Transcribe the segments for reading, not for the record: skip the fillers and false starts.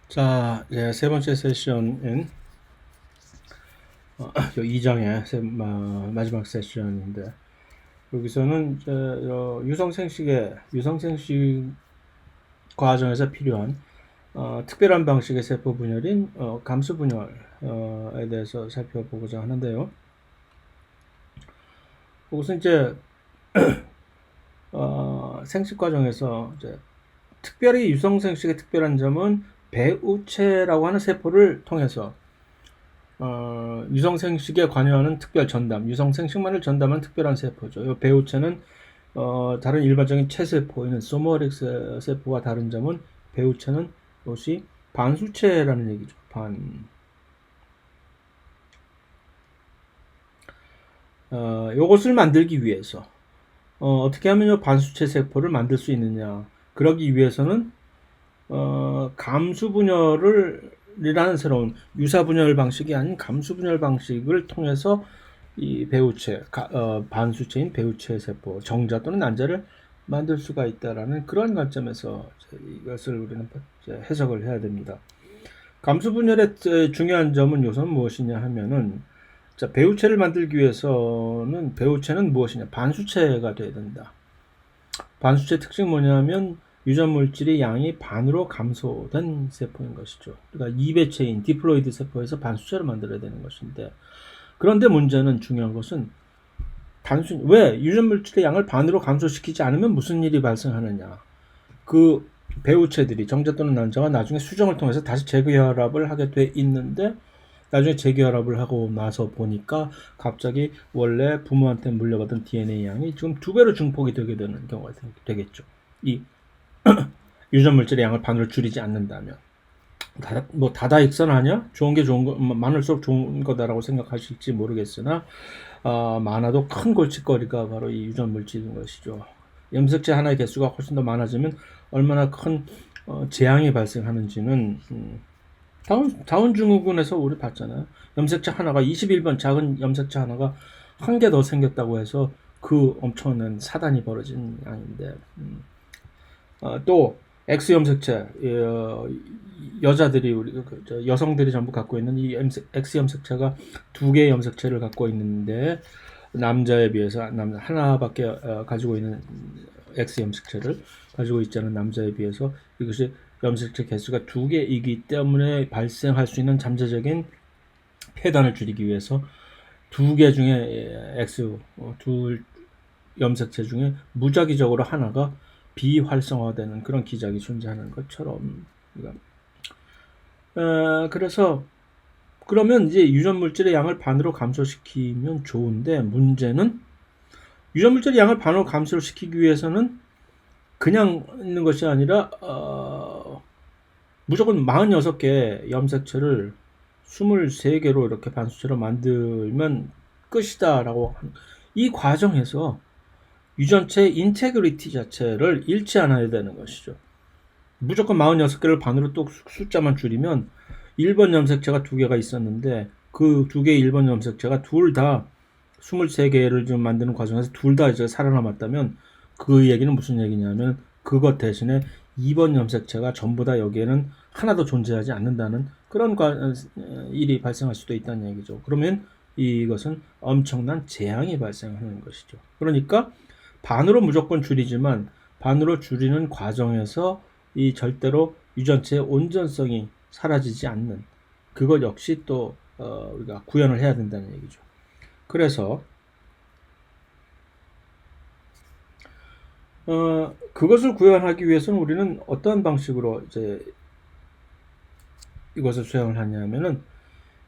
자, 세 번째 세션인 2장의 마지막 세션인데 여기서는 유성생식 과정에서 필요한 특별한 방식의 세포 분열인 감수 분열에 대해서 살펴보고자 하는데요. 그것은 이제 생식 과정에서 특별히 유성생식의 특별한 점은 배우체라고 하는 세포를 통해서 유성생식에 관여하는 특별 전담, 유성생식만을 전담한 특별한 세포죠. 이 배우체는 다른 일반적인 체세포인 소모렉스 세포와 다른 점은 배우체는 이것이 반수체라는 얘기죠. 요것을 만들기 위해서 어떻게 하면 이 반수체 세포를 만들 수 있느냐? 그러기 위해서는 감수분열이라는 새로운 유사분열 방식이 아닌 감수분열 방식을 통해서 이 배우체, 반수체인 배우체 세포, 정자 또는 난자를 만들 수가 있다라는 그런 관점에서 이것을 우리는 해석을 해야 됩니다. 감수분열의 중요한 점은 요소는 무엇이냐 하면은, 자, 배우체를 만들기 위해서는 배우체는 무엇이냐? 반수체가 되어야 된다. 반수체 특징이 뭐냐면 유전 물질의 양이 반으로 감소된 세포인 것이죠. 그러니까 2배체인 디플로이드 세포에서 반수체를 만들어야 되는 것인데, 그런데 문제는 중요한 것은 단순히 왜 유전 물질의 양을 반으로 감소시키지 않으면 무슨 일이 발생하느냐? 그 배우체들이 정자 또는 난자가 나중에 수정을 통해서 다시 재결합을 하게 돼 있는데, 나중에 재결합을 하고 나서 보니까 갑자기 원래 부모한테 물려받은 DNA 양이 지금 2배로 증폭이 되게 되는 경우가 되겠죠. 이 유전 물질의 양을 반으로 줄이지 않는다면 다다익선하냐? 좋은 게 좋은 거 많을수록 좋은 거다라고 생각하실지 모르겠으나 많아도 큰 골칫거리가 바로 이 유전 물질인 것이죠. 염색체 하나의 개수가 훨씬 더 많아지면 얼마나 큰 재앙이 발생하는지는 다운증후군에서 우리 봤잖아요. 염색체 하나가 21번 작은 염색체 하나가 한 개 더 생겼다고 해서 그 엄청난 사단이 벌어진 양인데 또 X 염색체 여자들이 여성들이 전부 갖고 있는 이 X 염색체가 2개의 염색체를 갖고 있는데 남자에 비해서 하나밖에 가지고 있는 X 염색체를 가지고 있지 않은 남자에 비해서 이것이 염색체 개수가 2개이기 때문에 발생할 수 있는 잠재적인 폐단을 줄이기 위해서 2개 중에 X 둘 염색체 중에 무작위적으로 하나가 비활성화되는 그런 기작이 존재하는 것처럼. 그래서 그러면 이제 유전 물질의 양을 반으로 감소시키면 좋은데, 문제는 유전 물질의 양을 반으로 감소시키기 위해서는 그냥 있는 것이 아니라 무조건 46개 염색체를 23개로 이렇게 반수체로 만들면 끝이다라고. 이 과정에서 유전체 인테그리티 자체를 잃지 않아야 되는 것이죠. 무조건 46개를 반으로 또 숫자만 줄이면 1번 염색체가 2개가 있었는데 그 2개의 1번 염색체가 둘 다 23개를 좀 만드는 과정에서 둘 다 이제 살아남았다면 그 얘기는 무슨 얘기냐면 그것 대신에 2번 염색체가 전부 다 여기에는 하나도 존재하지 않는다는 그런 일이 발생할 수도 있다는 얘기죠. 그러면 이것은 엄청난 재앙이 발생하는 것이죠. 그러니까 반으로 무조건 줄이지만 반으로 줄이는 과정에서 이 절대로 유전체의 온전성이 사라지지 않는 그것 역시 또 우리가 구현을 해야 된다는 얘기죠. 그래서 그것을 구현하기 위해서는 우리는 어떠한 방식으로 이제 이것을 수행을 하냐면은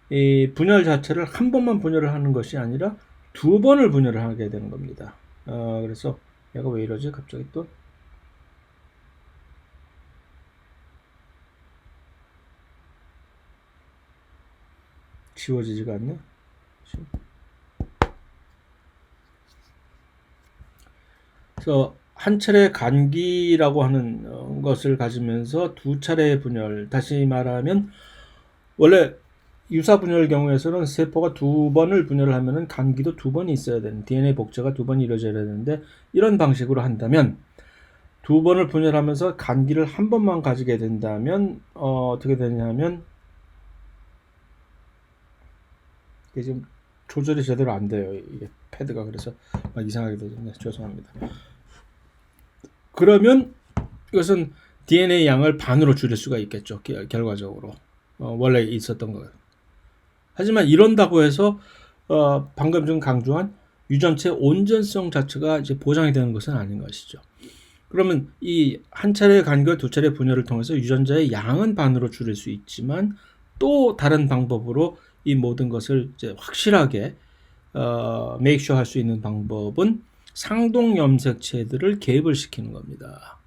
이 분열 자체를 한 번만 분열을 하는 것이 아니라 2번을 분열을 하게 되는 겁니다. 그래서 얘가 왜 이러지? 갑자기 또 지워지지가 않네. 그래서 한 차례 간기라고 하는 것을 가지면서 2차례의 분열, 다시 말하면 원래 유사 분열 경우에서는 세포가 2번을 분열을 하면은 간기도 2번이 있어야 되는, DNA 복제가 2번이 이루어져야 되는데, 이런 방식으로 한다면 두 번을 분열하면서 간기를 한 번만 가지게 된다면 어떻게 되냐면 이게 지금 조절이 제대로 안 돼요. 이게 패드가 그래서 막 이상하게 되네. 죄송합니다. 그러면 이것은 DNA 양을 반으로 줄일 수가 있겠죠. 결과적으로 원래 있었던 거예요. 하지만 이런다고 해서 방금 좀 강조한 유전체 온전성 자체가 이제 보장이 되는 것은 아닌 것이죠. 그러면 이 한 차례 간기와 두 차례 분열을 통해서 유전자의 양은 반으로 줄일 수 있지만 또 다른 방법으로 이 모든 것을 이제 확실하게 make sure 할 수 있는 방법은 상동 염색체들을 개입을 시키는 겁니다.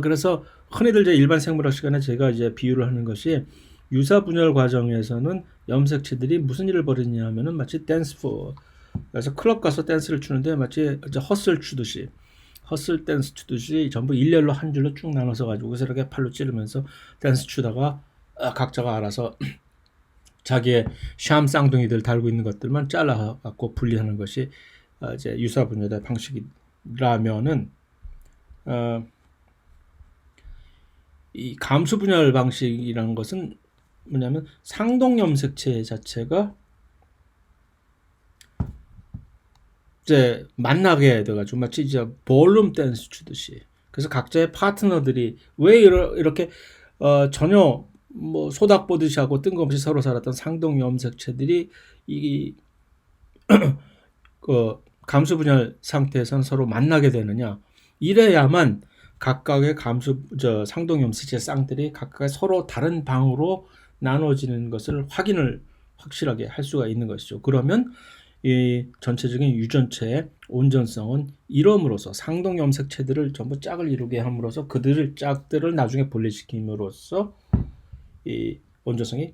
그래서 흔히들 이제 일반 생물학 시간에 제가 이제 비유를 하는 것이 유사 분열 과정에서는 염색체들이 무슨 일을 벌이냐 하면은 마치 댄스 플로어, 그래서 클럽 가서 댄스를 추는데 마치 이제 허슬 댄스 추듯이 전부 일렬로 한 줄로 쭉 나눠서 가지고 이렇게 팔로 찌르면서 댄스 추다가 각자가 알아서 자기의 샴 쌍둥이들 달고 있는 것들만 잘라 갖고 분리하는 것이 이제 유사 분열의 방식이라면은 이 감수 분열 방식이라는 것은 뭐냐면 상동 염색체 자체가 이제 만나게 돼가지고 마치 이제 볼룸 댄스 추듯이, 그래서 각자의 파트너들이 왜 이렇게 전혀 뭐 소닥 보듯이 하고 뜬금없이 서로 살았던 상동 염색체들이 이 감수 분열 상태에서는 서로 만나게 되느냐, 이래야만 각각의 상동 염색체 쌍들이 각각 서로 다른 방으로 나눠지는 것을 확실하게 할 수가 있는 것이죠. 그러면 이 전체적인 유전체의 온전성은 이럼으로써 상동 염색체들을 전부 짝을 이루게 함으로써 그들을 짝들을 나중에 분리시킴으로써 이 온전성이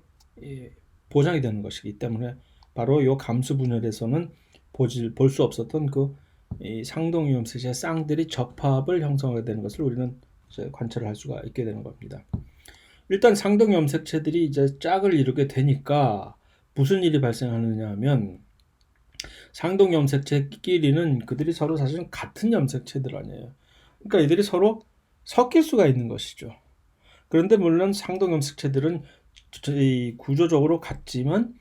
보장이 되는 것이기 때문에 바로 이 감수 분열에서는 볼 수 없었던 이 상동 염색체 쌍들이 접합을 형성하게 되는 것을 우리는 이제 관찰을 할 수가 있게 되는 겁니다. 일단 상동 염색체들이 이제 짝을 이루게 되니까 무슨 일이 발생하느냐 하면 상동 염색체끼리는 그들이 서로 사실은 같은 염색체들 아니에요. 그러니까 이들이 서로 섞일 수가 있는 것이죠. 그런데 물론 상동 염색체들은 구조적으로 같지만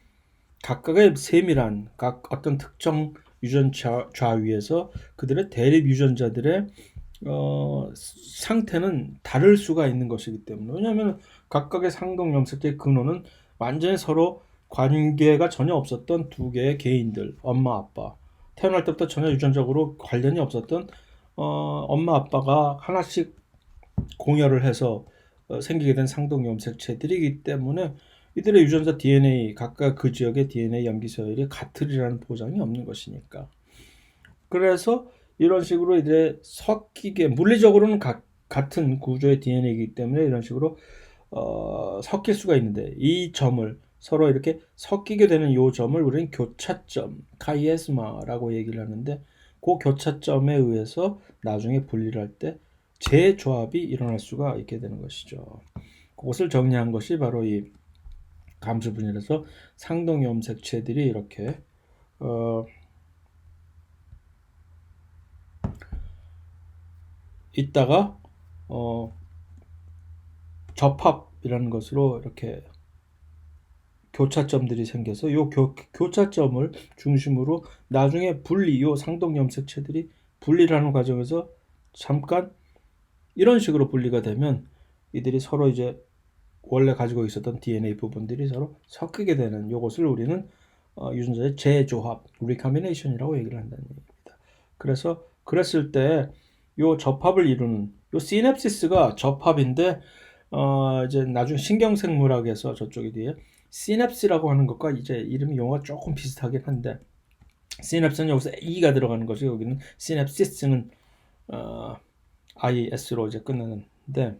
각각의 세밀한 어떤 특정 유전자 위에서 그들의 대립 유전자들의 상태는 다를 수가 있는 것이기 때문에, 왜냐하면 각각의 상동 염색체의 근원은 완전히 서로 관계가 전혀 없었던 두 개의 개인들, 엄마 아빠, 태어날 때부터 전혀 유전적으로 관련이 없었던 엄마 아빠가 하나씩 공여를 해서 생기게 된 상동 염색체들이기 때문에 이들의 유전자 DNA, 각각 그 지역의 DNA 염기 서열이 같으리라는 보장이 없는 것이니까. 그래서 이런 식으로 이제 섞이게, 물리적으로는 같은 구조의 DNA이기 때문에 이런 식으로 섞일 수가 있는데, 이 점을 서로 이렇게 섞이게 되는 이 점을 우리는 교차점, 카이에스마라고 얘기를 하는데, 그 교차점에 의해서 나중에 분리를 할 때 재조합이 일어날 수가 있게 되는 것이죠. 그것을 정리한 것이 바로 이 감수 분열에서 상동 염색체들이 이렇게 있다가 접합이라는 것으로 이렇게 교차점들이 생겨서 이 교차점을 중심으로 나중에 요 상동 염색체들이 분리를 하는 과정에서 잠깐 이런 식으로 분리가 되면 이들이 서로 이제 원래 가지고 있었던 DNA 부분들이 서로 섞이게 되는 요것을 우리는 유전자의 재조합, 리카미네이션이라고 얘기를 한다는 얘기입니다. 그래서 그랬을 때 요 접합을 이루는 요 시냅시스가 접합인데 이제 나중에 신경생물학에서 저쪽에 뒤에 시냅스라고 하는 것과 이제 이름이 용어가 조금 비슷하긴 한데, 시냅스는 여기서 E가 들어가는 것이, 여기는 시냅시스는 IS로 이제 끝나는데,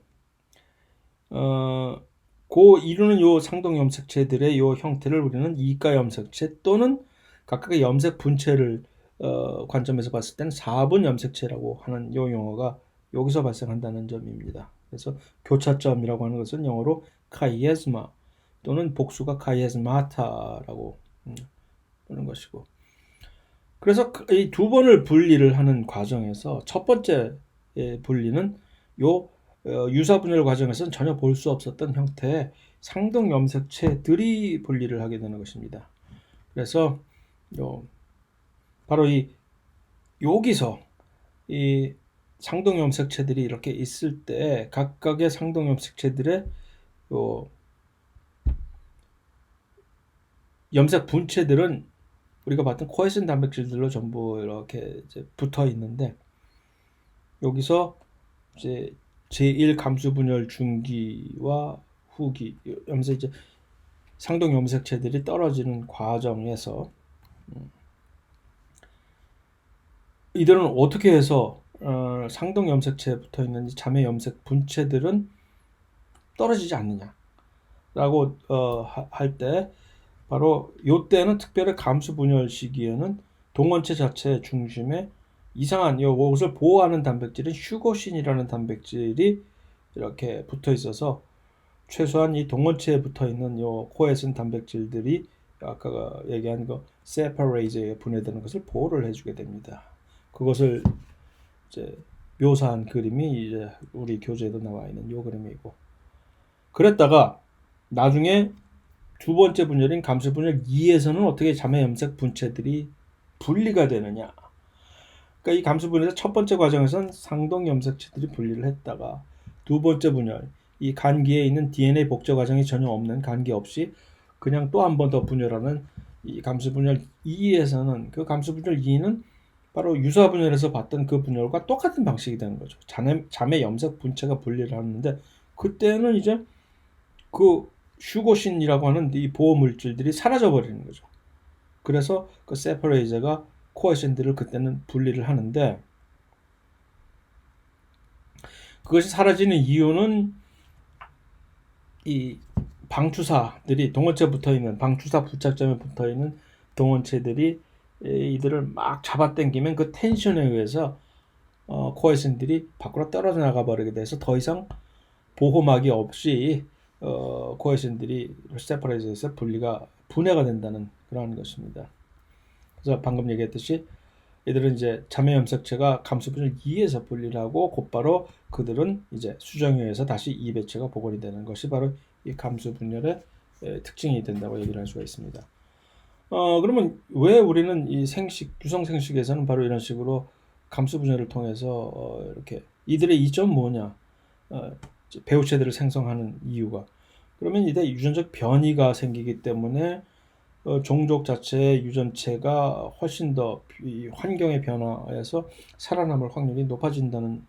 그 이루는 요 상동 염색체들의 요 형태를 우리는 이가 염색체 또는 각각의 염색 분체를 관점에서 봤을 때는 4분 염색체라고 하는 요 용어가 여기서 발생한다는 점입니다. 그래서 교차점이라고 하는 것은 영어로 카이에스마 또는 복수가 카이에스마타라고 부르는 것이고, 그래서 이 두 번을 분리를 하는 과정에서 첫 번째 분리는 요 유사 분열 과정에서는 전혀 볼 수 없었던 형태의 상동 염색체들이 분리를 하게 되는 것입니다. 그래서 바로 여기서 이 상동 염색체들이 이렇게 있을 때 각각의 상동 염색체들의 염색 분체들은 우리가 봤던 코에신 단백질들로 전부 이렇게 이제 붙어 있는데, 여기서 이제 제1 감수 분열 중기와 후기 염색 이제 상동 염색체들이 떨어지는 과정에서 이들은 어떻게 해서 상동 염색체에 붙어 있는 자매 염색 분체들은 떨어지지 않느냐라고 할 때, 바로 요때는 특별히 감수 분열 시기에는 동원체 자체 중심에 이상한 이것을 보호하는 단백질인 휴고신이라는 단백질이 이렇게 붙어 있어서 최소한 이 동원체에 붙어 있는 요 코에신 단백질들이 아까 얘기한 그 세파레이즈에 분해되는 것을 보호를 해주게 됩니다. 그것을 이제 묘사한 그림이 이제 우리 교재에도 나와 있는 요 그림이고, 그랬다가 나중에 두 번째 분열인 감수 분열 2에서는 어떻게 자매 염색 분체들이 분리가 되느냐. 그러니까 이 감수 분열의 첫 번째 과정에서는 상동 염색체들이 분리를 했다가 두 번째 분열, 이 간기에 있는 DNA 복제 과정이 전혀 없는, 간기 없이 그냥 또 한 번 더 분열하는 이 감수 분열 2에서는 그 감수 분열 2는 바로 유사 분열에서 봤던 그 분열과 똑같은 방식이 되는 거죠. 자매 염색 분체가 분리를 하는데, 그때는 이제 그 휴고신이라고 하는 이 보호 물질들이 사라져 버리는 거죠. 그래서 그 세퍼레이저가 코에신들을 그때는 분리를 하는데, 그것이 사라지는 이유는 이 방추사들이 동원체에 붙어 있는, 방추사 부착점에 붙어 있는 동원체들이 이들을 막 잡아당기면 그 텐션에 의해서 코에신들이 밖으로 떨어져 나가 버리게 돼서 더 이상 보호막이 없이 코에신들이 세퍼레이저에서 분해가 된다는 그런 것입니다. 그래서 방금 얘기했듯이 이들은 이제 자매 염색체가 감수 분열 2에서 분리를 하고 곧바로 그들은 이제 수정에 의해서 다시 2배체가 복원이 되는 것이 바로 이 감수 분열의 특징이 된다고 얘기를 할 수가 있습니다. 그러면 왜 우리는 이 유성 생식에서는 바로 이런 식으로 감수 분열을 통해서 이렇게 이들의 이점 뭐냐, 배우체들을 생성하는 이유가, 그러면 이때 유전적 변이가 생기기 때문에 종족 자체의 유전체가 훨씬 더 환경의 변화에서 살아남을 확률이 높아진다는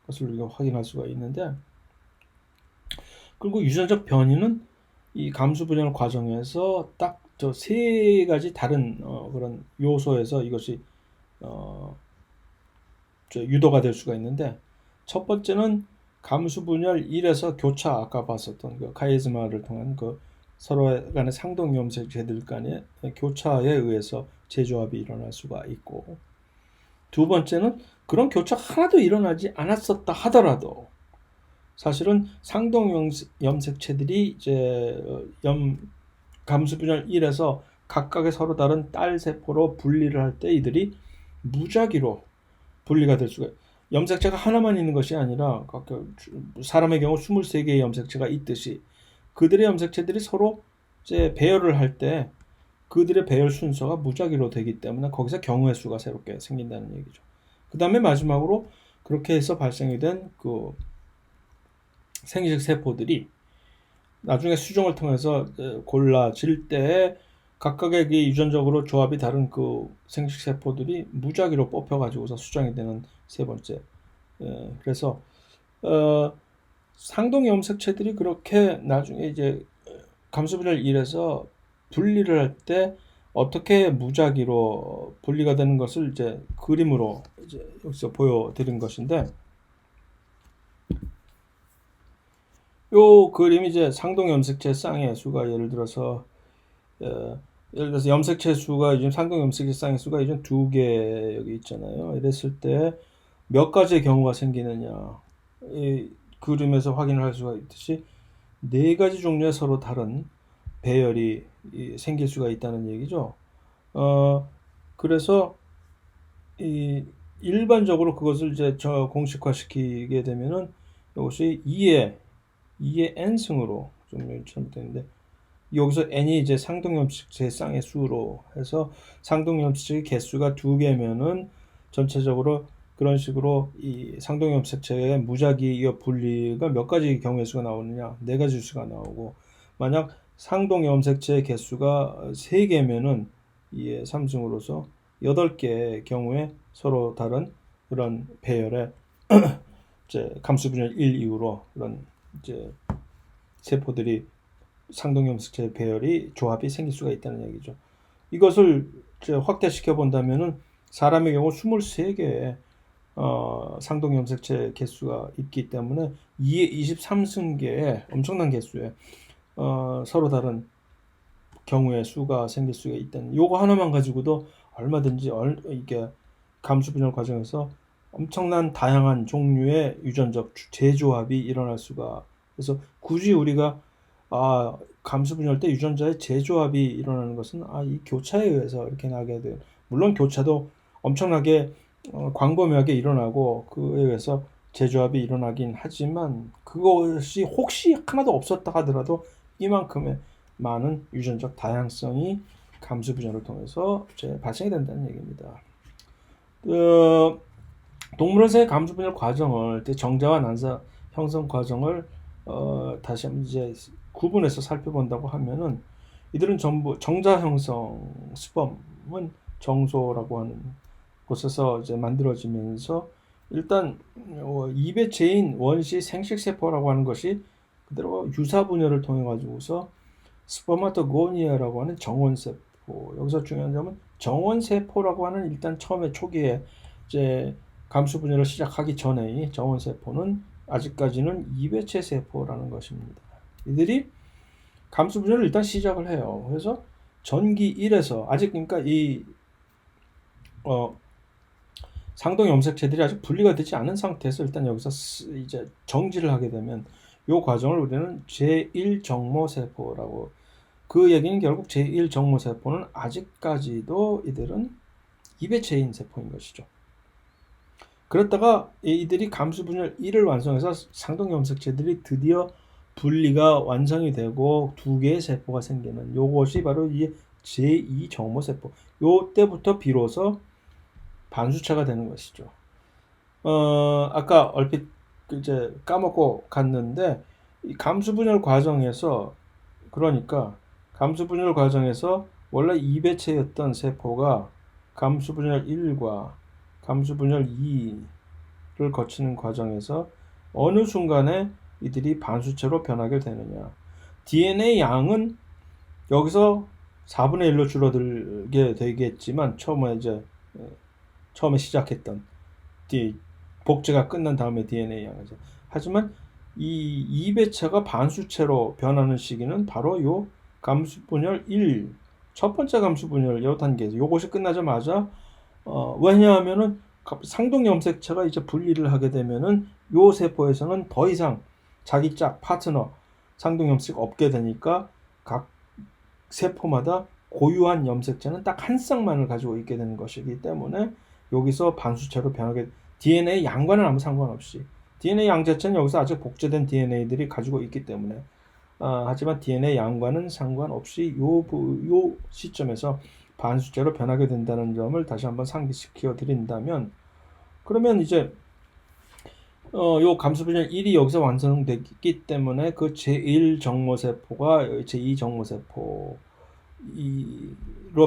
것을 우리가 확인할 수가 있는데, 그리고 유전적 변이는 이 감수 분열 과정에서 딱 저 세 가지 다른 그런 요소에서 이것이 유도가 될 수가 있는데, 첫 번째는 감수 분열 1에서 교차, 아까 봤었던 그 카이즈마를 통한 그 서로 간의 상동 염색체들 간의 교차에 의해서 재조합이 일어날 수가 있고, 두 번째는 그런 교차 하나도 일어나지 않았었다 하더라도 사실은 상동 염색체들이 이제 감수 분열 1에서 각각의 서로 다른 딸 세포로 분리를 할 때 이들이 무작위로 분리가 될 수가, 염색체가 하나만 있는 것이 아니라 사람의 경우 23개의 염색체가 있듯이 그들의 염색체들이 서로 이제 배열을 할 때 그들의 배열 순서가 무작위로 되기 때문에 거기서 경우의 수가 새롭게 생긴다는 얘기죠. 그 다음에 마지막으로 그렇게 해서 발생이 된 그 생식 세포들이 나중에 수정을 통해서 골라질 때 각각의 유전적으로 조합이 다른 그 생식 세포들이 무작위로 뽑혀가지고서 수정이 되는 세 번째. 그래서 상동 염색체들이 그렇게 나중에 이제 감수 분열 1에서 분리를 할 때 어떻게 무작위로 분리가 되는 것을 이제 그림으로 이제 여기서 보여드린 것인데, 요 그림이 이제 상동 염색체 쌍의 수가 예를 들어서 염색체 수가 요즘 상동 염색체 쌍의 수가 요즘 2개 여기 있잖아요. 이랬을 때 몇 가지의 경우가 생기느냐, 이 그림에서 확인을 할 수가 있듯이 4가지 종류의 서로 다른 배열이 생길 수가 있다는 얘기죠. 그래서 이 일반적으로 그것을 이제 공식화시키게 되면은 이것이 2의 n승으로 좀 잘못됐는데, 여기서 n이 이제 상동염색체의 쌍의 수로 해서 상동염색체의 개수가 2개면은 전체적으로 그런 식으로 이 상동염색체의 무작위 분리가 몇 가지 경우의 수가 나오느냐, 4가지 수가 나오고, 만약 상동염색체의 개수가 3개면은 2의 3승으로서 8개의 경우에 서로 다른 그런 배열의 이제 감수분열 1 이후로 그런 이제 세포들이 상동염색체 배열이 조합이 생길 수가 있다는 얘기죠. 이것을 확대시켜 본다면은 사람의 경우 23개의 상동염색체 개수가 있기 때문에 2의 23승계의 엄청난 개수의 서로 다른 경우의 수가 생길 수가 있다는, 요거 하나만 가지고도 얼마든지 이게 감수분열 과정에서 엄청난 다양한 종류의 유전적 재조합이 일어날 수가, 그래서 굳이 우리가 감수분열 때 유전자의 재조합이 일어나는 것은 이 교차에 의해서 이렇게 나게 돼요. 물론 교차도 엄청나게 광범위하게 일어나고 그에 의해서 재조합이 일어나긴 하지만 그것이 혹시 하나도 없었다 하더라도 이만큼의 많은 유전적 다양성이 감수분열을 통해서 발생이 된다는 얘기입니다. 동물원에서의 감수분열 과정을, 정자와 난자 형성 과정을 다시 한번 이제 구분해서 살펴본다고 하면은, 이들은 전부 정자 형성 스펌은 정소라고 하는 곳에서 이제 만들어지면서 일단 이배체인 원시 생식세포라고 하는 것이 그대로 유사분열을 통해 가지고서 스퍼마토고니아라고 하는 정원세포, 여기서 중요한 점은 정원세포라고 하는, 일단 처음에 초기에 이제 감수분열을 시작하기 전에 정원세포는 아직까지는 이배체 세포라는 것입니다. 이들이 감수분열을 일단 시작을 해요. 그래서 전기 1에서 아직, 그러니까 이 상동염색체들이 아직 분리가 되지 않은 상태에서 일단 여기서 이제 정지를 하게 되면 이 과정을 우리는 제1정모세포라고, 그 얘기는 결국 제1정모세포는 아직까지도 이들은 이배체인 세포인 것이죠. 그랬다가 이들이 감수분열 1을 완성해서 상동염색체들이 드디어 분리가 완성이 되고 2개의 세포가 생기는, 요것이 바로 이 제2정모세포. 요때부터 비로소 반수체가 되는 것이죠. 아까 얼핏 이제 까먹고 갔는데, 이 감수분열 과정에서, 그러니까 감수분열 과정에서 원래 이배체였던 세포가 감수분열 1과 감수분열 2를 거치는 과정에서 어느 순간에 이들이 반수체로 변하게 되느냐. DNA 양은 여기서 4분의 1로 줄어들게 되겠지만, 처음에 시작했던 복제가 끝난 다음에 DNA 양에서, 하지만 이 이배체가 반수체로 변하는 시기는 바로 요 감수분열 1, 첫 번째 감수분열 요 단계에서, 요것이 끝나자마자 왜냐하면은 상동염색체가 이제 분리를 하게 되면은 요 세포에서는 더 이상 자기 짝 파트너 상동염색 없게 되니까 각 세포마다 고유한 염색체는 딱 한 쌍만을 가지고 있게 되는 것이기 때문에 여기서 반수체로 변하게, DNA 양과는 아무 상관없이, DNA 양 자체는 여기서 아직 복제된 DNA들이 가지고 있기 때문에 하지만 DNA 양과는 상관없이 요 시점에서 반수체로 변하게 된다는 점을 다시 한번 상기시켜 드린다면, 그러면 이제 요 감수분열 1이 여기서 완성됐기 때문에 그 제1정모세포가 제2정모세포로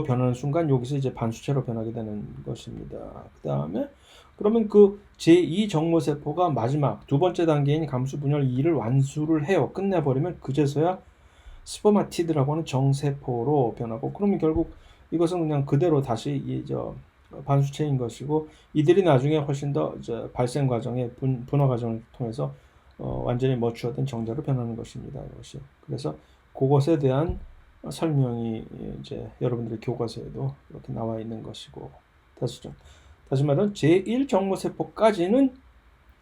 변하는 순간 여기서 이제 반수체로 변하게 되는 것입니다. 그 다음에 그러면 그 제2정모세포가 마지막 두 번째 단계인 감수분열 2를 완수를 해요. 끝내버리면 그제서야 스포마티드라고 하는 정세포로 변하고, 그러면 결국 이것은 그냥 그대로 다시 반수체인 것이고, 이들이 나중에 훨씬 더 발생 과정의 분화 과정을 통해서 완전히 머추어된 정자로 변하는 것입니다. 이것이. 그래서 그것에 대한 설명이 이제 여러분들의 교과서에도 이렇게 나와 있는 것이고, 다시 말하면 제1정모세포까지는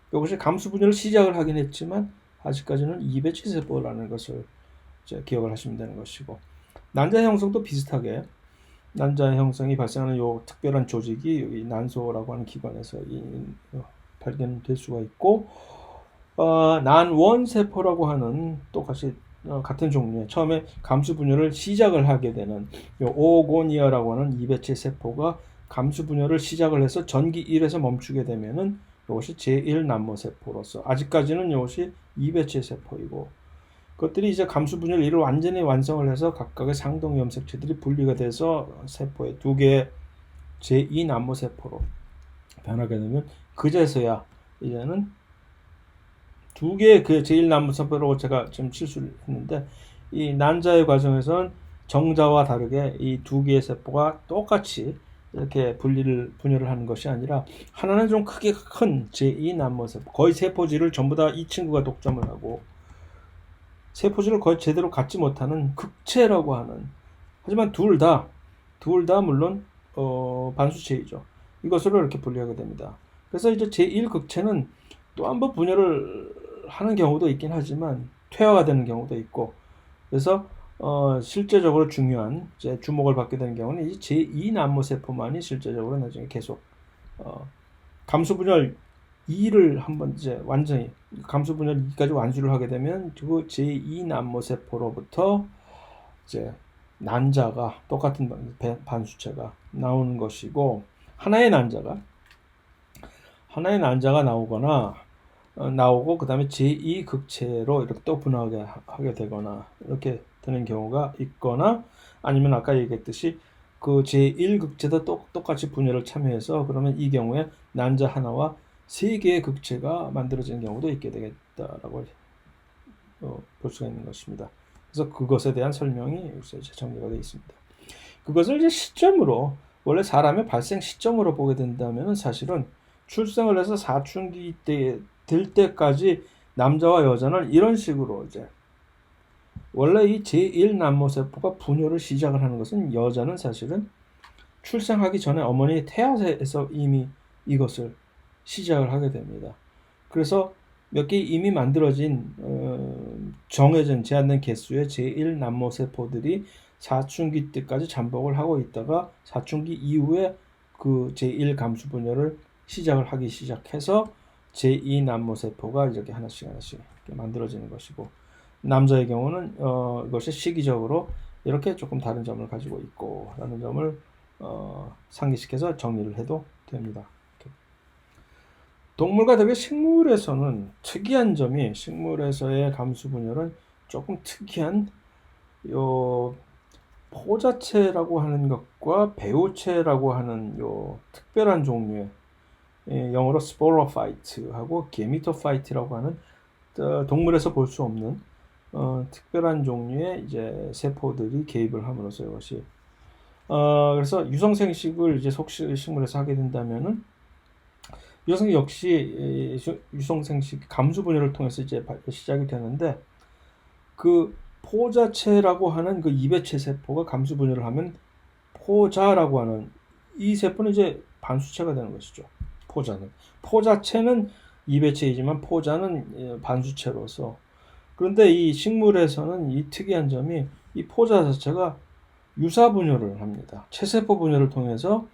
이것이 감수분열을 시작을 하긴 했지만 아직까지는 이배체 세포라는 것을 이제 기억을 하시면 되는 것이고, 난자 형성도 비슷하게 난자의 형성이 발생하는 요 특별한 조직이 이 난소라고 하는 기관에서 발견될 수가 있고, 난원세포라고 하는 똑같이 같은 종류의 처음에 감수 분열을 시작을 하게 되는 요 오고니아라고 하는 이배체 세포가 감수 분열을 시작을 해서 전기 1에서 멈추게 되면은 이것이 제1난모세포로서, 아직까지는 이것이 이배체 세포이고, 그것들이 이제 감수 분열 1을 완전히 완성을 해서 각각의 상동 염색체들이 분리가 돼서 세포의 두 개의 제2난모세포로 변하게 되면, 그제서야 이제는 두 개의 그 제1난모세포로, 제가 지금 실수를 했는데, 이 난자의 과정에서는 정자와 다르게 이 두 개의 세포가 똑같이 이렇게 분열을 하는 것이 아니라, 하나는 좀 크게 큰 제2난모세포, 거의 세포질을 전부 다 이 친구가 독점을 하고, 세포질을 거의 제대로 갖지 못하는 극체라고 하는, 하지만 둘 다 물론 반수체이죠. 이것으로 이렇게 분리하게 됩니다. 그래서 이제 제1극체는 또 한 번 분열을 하는 경우도 있긴 하지만 퇴화가 되는 경우도 있고, 그래서 실제적으로 중요한 이제 주목을 받게 되는 경우는 이 제2난모세포만이 실제적으로 나중에 계속 감수 분열 2를 한번 이제 완전히 감수 분열 2까지 완수를 하게 되면 그 제2난모세포로부터 이제 난자가, 똑같은 반수체가 나오는 것이고, 하나의 난자가 나오고 그 다음에 제2극체로 이렇게 또 분화하게 하게 되거나 이렇게 되는 경우가 있거나, 아니면 아까 얘기했듯이 그 제1극체도 똑같이 분열을 참여해서, 그러면 이 경우에 난자 하나와 세 개의 극체가 만들어지는 경우도 있게 되겠다라고 볼 수가 있는 것입니다. 그래서 그것에 대한 설명이 여기서 이제 정리가 되어 있습니다. 그것을 이제 시점으로, 원래 사람의 발생 시점으로 보게 된다면 사실은 출생을 해서 사춘기 때 될 때까지 남자와 여자는 이런 식으로 이제, 원래 이 제1난모세포가 분열을 시작을 하는 것은, 여자는 사실은 출생하기 전에 어머니의 태아에서 이미 이것을 시작을 하게 됩니다. 그래서 몇 개 이미 만들어진 정해진 제한된 개수의 제1난모세포들이 사춘기 때까지 잠복을 하고 있다가, 사춘기 이후에 그 제1감수 분열을 시작을 하기 시작해서 제2난모세포가 이렇게 하나씩 이렇게 만들어지는 것이고, 남자의 경우는 이것이 시기적으로 이렇게 조금 다른 점을 가지고 있고 라는 점을 상기시켜서 정리를 해도 됩니다. 동물과 다르게 식물에서는 특이한 점이, 식물에서의 감수 분열은 조금 특이한 요 포자체라고 하는 것과 배우체라고 하는 요 특별한 종류의, 영어로 스포로파이트하고 게미토파이트라고 하는 동물에서 볼 수 없는 특별한 종류의 이제 세포들이 개입을 함으로써 이것이 그래서 유성생식을 이제 식물에서 하게 된다면은, 유성생식 역시 유성생식 감수 분열을 통해서 이제 시작이 되는데, 그 포자체라고 하는 그 이배체 세포가 감수 분열을 하면 포자라고 하는 이 세포는 이제 반수체가 되는 것이죠. 포자체는 이배체이지만 포자는 반수체로서, 그런데 이 식물에서는 이 특이한 점이, 이 포자 자체가 유사 분열을 합니다. 체세포 분열을 통해서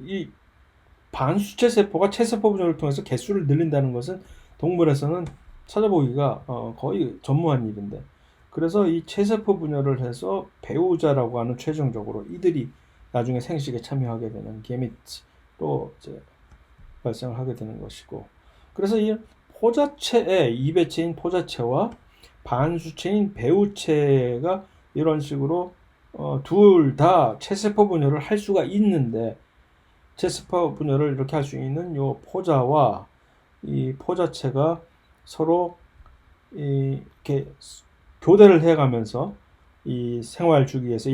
이 반수체 세포가 체세포 분열을 통해서 개수를 늘린다는 것은 동물에서는 찾아보기가 거의 전무한 일인데, 그래서 이 체세포 분열을 해서 배우자라고 하는, 최종적으로 이들이 나중에 생식에 참여하게 되는 게밋로 이제 발생을 하게 되는 것이고, 그래서 이 포자체의 이배체인 포자체와 반수체인 배우체가 이런 식으로 둘 다 체세포 분열을 할 수가 있는데, 체세포 분열을 이렇게 할 수 있는 요 포자와 이 포자체가 서로 이렇게 교대를 해가면서 이 생활 주기에서,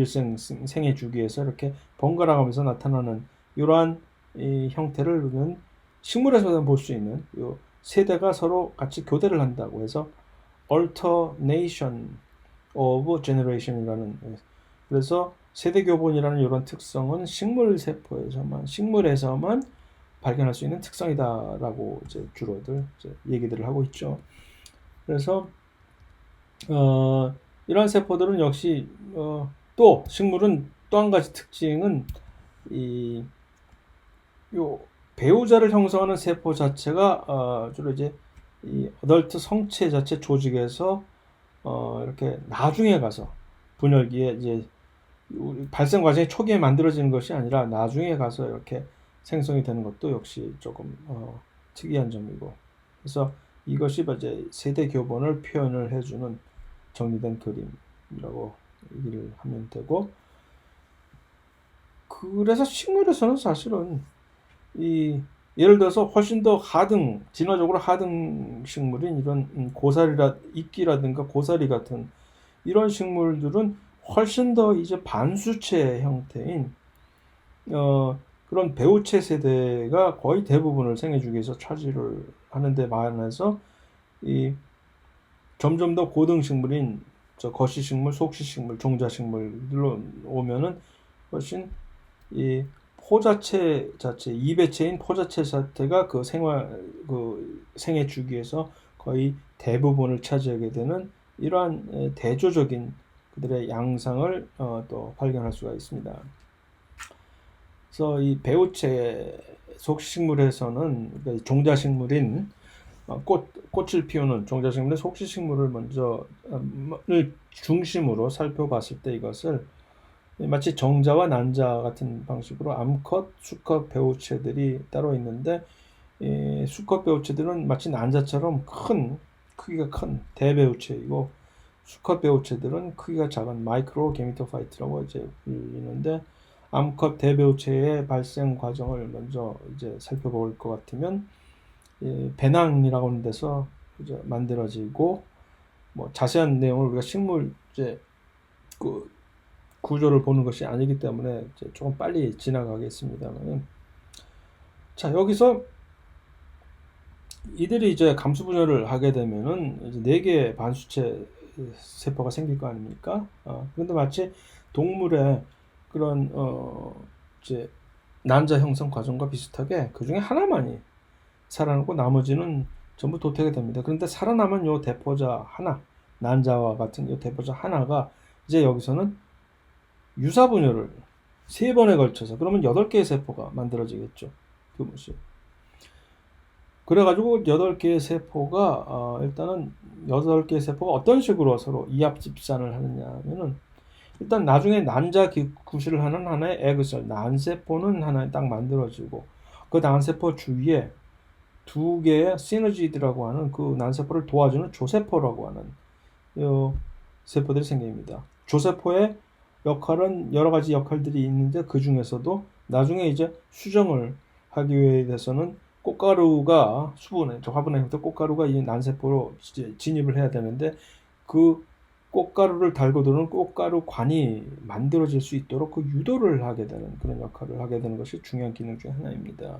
생애 주기에서 이렇게 번갈아 가면서 나타나는 이러한 이 형태를 우리는 식물에서도 볼 수 있는 요 세대가 서로 같이 교대를 한다고 해서 alternation of generation이라는, 그래서 세대 교본이라는 이런 특성은 식물에서만 발견할 수 있는 특성이다라고 이제 주로들 이제 얘기들을 하고 있죠. 그래서 이런 세포들은 역시 또 식물은 또 한 가지 특징은 요 배우자를 형성하는 세포 자체가 주로 이제 이 어덜트 성체 자체 조직에서 이렇게 나중에 가서 분열기에 이제 발생 과정이 초기에 만들어지는 것이 아니라 나중에 가서 이렇게 생성이 되는 것도 역시 조금 특이한 점이고, 그래서 이것이 이제 세대 교본을 표현을 해주는 정리된 그림이라고 얘기를 하면 되고, 그래서 식물에서는 사실은 예를 들어서 훨씬 더 진화적으로 하등 식물인 이런 이끼라든가 고사리 같은 이런 식물들은 훨씬 더 이제 반수체 형태인 그런 배우체 세대가 거의 대부분을 생애 주기에서 차지를 하는데 반해서 점점 더 고등 식물인 거시식물, 속시식물, 종자식물들로 오면은 훨씬 포자체 자체, 이배체인 포자체 자체가 그 생애 주기에서 거의 대부분을 차지하게 되는 이러한 대조적인 그들의 양상을 또 발견할 수가 있습니다. 그래서 이 배우체 속식물에서는 그러니까 종자식물인 꽃을 피우는 종자식물의 속시식물을 먼저 중심으로 살펴봤을 때 이것을 마치 정자와 난자 같은 방식으로 암컷, 수컷 배우체들이 따로 있는데, 수컷 배우체들은 마치 난자처럼 크기가 큰 대배우체이고, 수컷 배우체들은 크기가 작은 마이크로 게미토파이트라고 이제 불리는데, 암컷 대배우체의 발생 과정을 먼저 이제 살펴볼 것 같으면, 배낭이라고 하는 데서 이제 만들어지고, 뭐 자세한 내용을 우리가 식물 이제 구조를 보는 것이 아니기 때문에 이제 조금 빨리 지나가겠습니다만, 자, 여기서 이들이 이제 감수 분열을 하게 되면은 이제 4개의 반수체 세포가 생길 거 아닙니까? 그런데 마치 동물의 그런 이제 난자 형성 과정과 비슷하게 그 중에 하나만이 살아남고 나머지는 전부 도태가 됩니다. 그런데 살아남은 요 대포자 하나, 난자와 같은 요 대포자 하나가 이제 여기서는 유사분열을 3번에 걸쳐서, 그러면 8개의 세포가 만들어지겠죠. 그것이. 그래가지고 8개의 세포가 일단은 8개의 세포가 어떤 식으로 서로 이합집산을 하느냐면은, 일단 나중에 난자 구실을 하는 하나의 에그셀, 난세포는 하나에 딱 만들어지고, 그 난세포 주위에 2개의 시너지드라고 하는 그 난세포를 도와주는 조세포라고 하는 세포들이 생깁니다. 조세포의 역할은 여러 가지 역할들이 있는데, 그 중에서도 나중에 이제 수정을 하기 위해서는 꽃가루가 화분의 형태 꽃가루가 이 난세포로 이제 진입을 해야 되는데, 그 꽃가루를 달고 들어오는 꽃가루관이 만들어질 수 있도록 그 유도를 하게 되는 그런 역할을 하게 되는 것이 중요한 기능 중 하나입니다.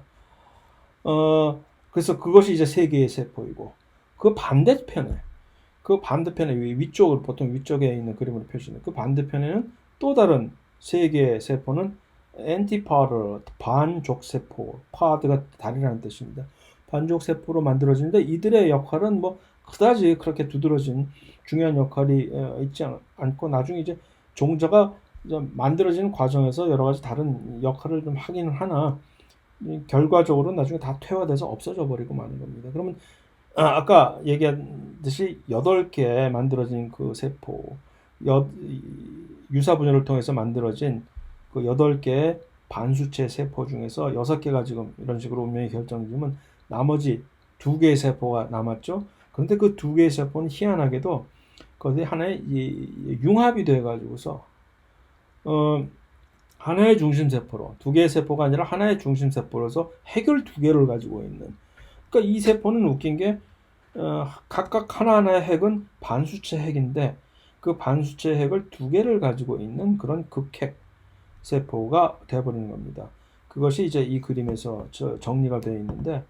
그래서 그것이 이제 3개의 세포이고, 그 반대편에 위쪽을 보통 위쪽에 있는 그림으로 표시는 그 반대편에는 또 다른 3개의 세포는 엔티파드, 반족세포, 파드가 다리라는 뜻입니다. 반족세포로 만들어지는데, 이들의 역할은 뭐 그다지 그렇게 두드러진 중요한 역할이 있지 않고, 나중에 이제 종자가 만들어지는 과정에서 여러 가지 다른 역할을 좀 하기는 하나, 결과적으로 나중에 다 퇴화돼서 없어져 버리고 마는 겁니다. 그러면 아까 얘기했듯이 8개 만들어진 그 세포, 유사분열을 통해서 만들어진 그 8개의 반수체 세포 중에서 6개가 지금 이런 식으로 운명이 결정되면 나머지 2개의 세포가 남았죠. 그런데 그 2개의 세포는 희한하게도 거기에 하나의 융합이 돼가지고서 하나의 중심세포로, 2개의 세포가 아니라 하나의 중심세포로서 핵을 2개를 가지고 있는, 그러니까 이 세포는 웃긴 게 각각 하나하나의 핵은 반수체 핵인데, 그 반수체 핵을 2개를 가지고 있는 그런 극핵 세포가 되어버리는 겁니다. 그것이 이제 이 그림에서 정리가 되어 있는데,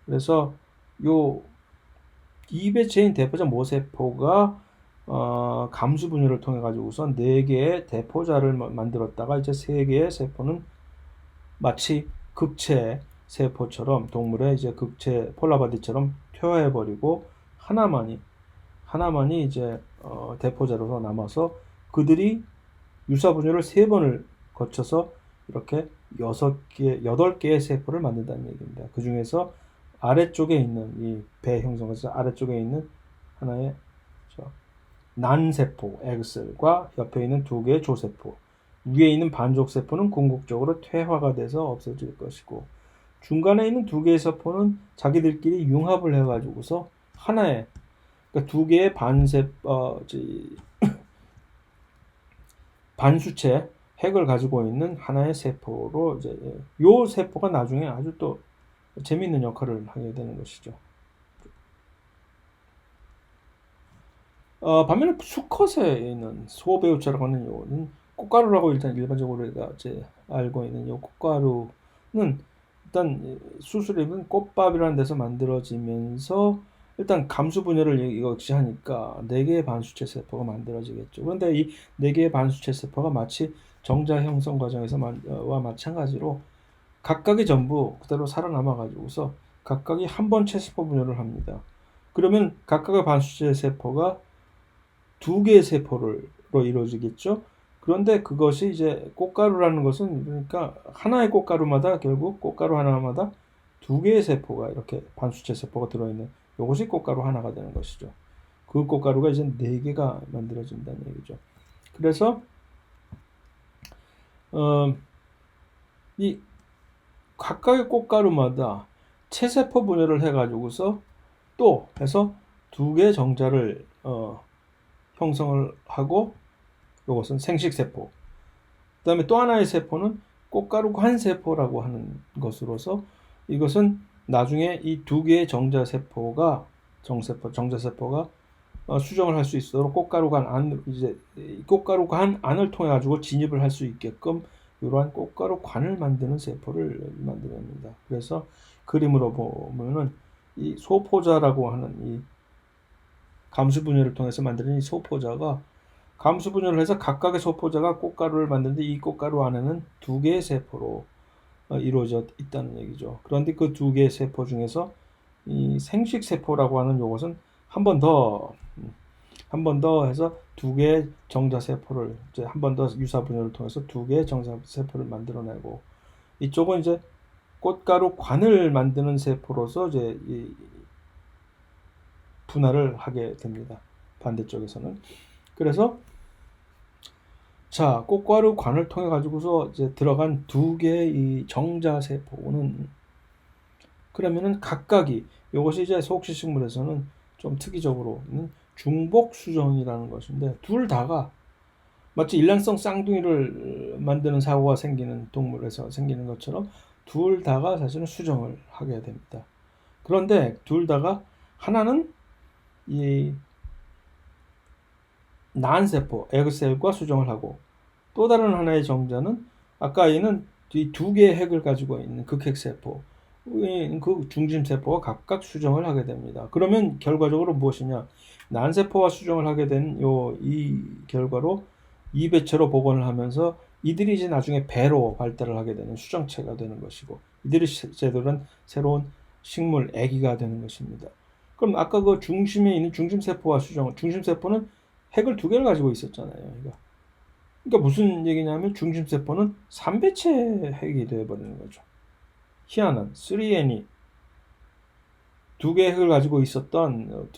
그래서 요 이배체인 대포자 모세포가 감수 분열을 통해 가지고선 4개의 대포자를 만들었다가, 이제 3개의 세포는 마치 극체 세포처럼, 동물의 이제 극체 폴라바디처럼 퇴화해버리고 하나만이 이제 대포자로서 남아서, 그들이 유사분열을 3번을 거쳐서 이렇게 8개의 세포를 만든다는 얘기입니다. 그 중에서 아래쪽에 있는 이 배 형성에서 아래쪽에 있는 하나의 난세포, 에그셀과 옆에 있는 2개의 조세포, 위에 있는 반족세포는 궁극적으로 퇴화가 돼서 없어질 것이고, 중간에 있는 2개의 세포는 자기들끼리 융합을 해가지고서 하나의, 그러니까 2개의 반수체 핵을 가지고 있는 하나의 세포로 이제 요 세포가 나중에 아주 또 재미있는 역할을 하게 되는 것이죠. 반면에 수컷에 있는 소배우체라고 하는 요는 꽃가루라고 일단 일반적으로 우리가 이제 알고 있는 요 꽃가루는 일단 수술입은 꽃밥이라는 데서 만들어지면서 일단 감수 분열을 이것이 하니까 4개의 반수체 세포가 만들어지겠죠. 그런데 이 4개의 반수체 세포가 마치 정자 형성 과정에서 와 마찬가지로 각각이 전부 그대로 살아남아 가지고서 각각이 한 번 체세포 분열을 합니다. 그러면 각각의 반수체 세포가 2개의 세포로 이루어지겠죠. 그런데 그것이 이제 꽃가루라는 것은 그러니까 하나의 꽃가루마다 결국 꽃가루 하나마다 2개의 세포가 이렇게 반수체 세포가 들어있는 이것이 꽃가루 하나가 되는 것이죠. 그 꽃가루가 이제 4개가 만들어진다는 얘기죠. 그래서 이 각각의 꽃가루마다 체세포 분열을 해가지고서 또 해서 2개의 정자를 형성을 하고 이것은 생식세포. 그 다음에 또 하나의 세포는 꽃가루관 세포라고 하는 것으로서 이것은 나중에 이 2개의 정자세포가 수정을 할 수 있도록 꽃가루관 안을 통해 가지고 진입을 할 수 있게끔 이러한 꽃가루관을 만드는 세포를 만들어냅니다. 그래서 그림으로 보면은 이 소포자라고 하는 이 감수 분열을 통해서 만드는 이 소포자가 감수 분열을 해서 각각의 소포자가 꽃가루를 만드는데 이 꽃가루 안에는 2개의 세포로 이루어져 있다는 얘기죠. 그런데 그 2개의 세포 중에서 이 생식세포라고 하는 요것은 한 번 더 해서 2개의 정자세포를 이제 한 번 더 유사 분열을 통해서 2개의 정자세포를 만들어내고, 이쪽은 이제 꽃가루 관을 만드는 세포로서 이제 이 분할을 하게 됩니다. 반대쪽에서는. 그래서 자, 꽃가루 관을 통해 가지고서 이제 들어간 2개의 이 정자세포는 그러면은 각각이 이것이 이제 속시식물에서는 좀 특이적으로는 중복수정이라는 것인데, 둘 다가 마치 일란성 쌍둥이를 만드는 사고가 생기는 동물에서 생기는 것처럼 둘 다가 사실은 수정을 하게 됩니다. 그런데 둘 다가 하나는 이 난세포, 에그셀과 수정을 하고, 또 다른 하나의 정자는 아까 이는 이 2개의 핵을 가지고 있는 극핵세포, 그 중심세포가 각각 수정을 하게 됩니다. 그러면 결과적으로 무엇이냐? 난세포와 수정을 하게 된 이 결과로 이배체로 복원을 하면서 이들이 이제 나중에 배로 발달을 하게 되는 수정체가 되는 것이고, 이들이 제대로는 새로운 식물 애기가 되는 것입니다. 그럼 아까 그 중심에 있는 중심세포와 중심세포는 핵을 2개를 가지고 있었잖아요. 그러니까 무슨 얘기냐면 중심세포는 3배체 핵이 되어버리는 거죠. 희한한 3N이 2개의 핵을 가지고 있었던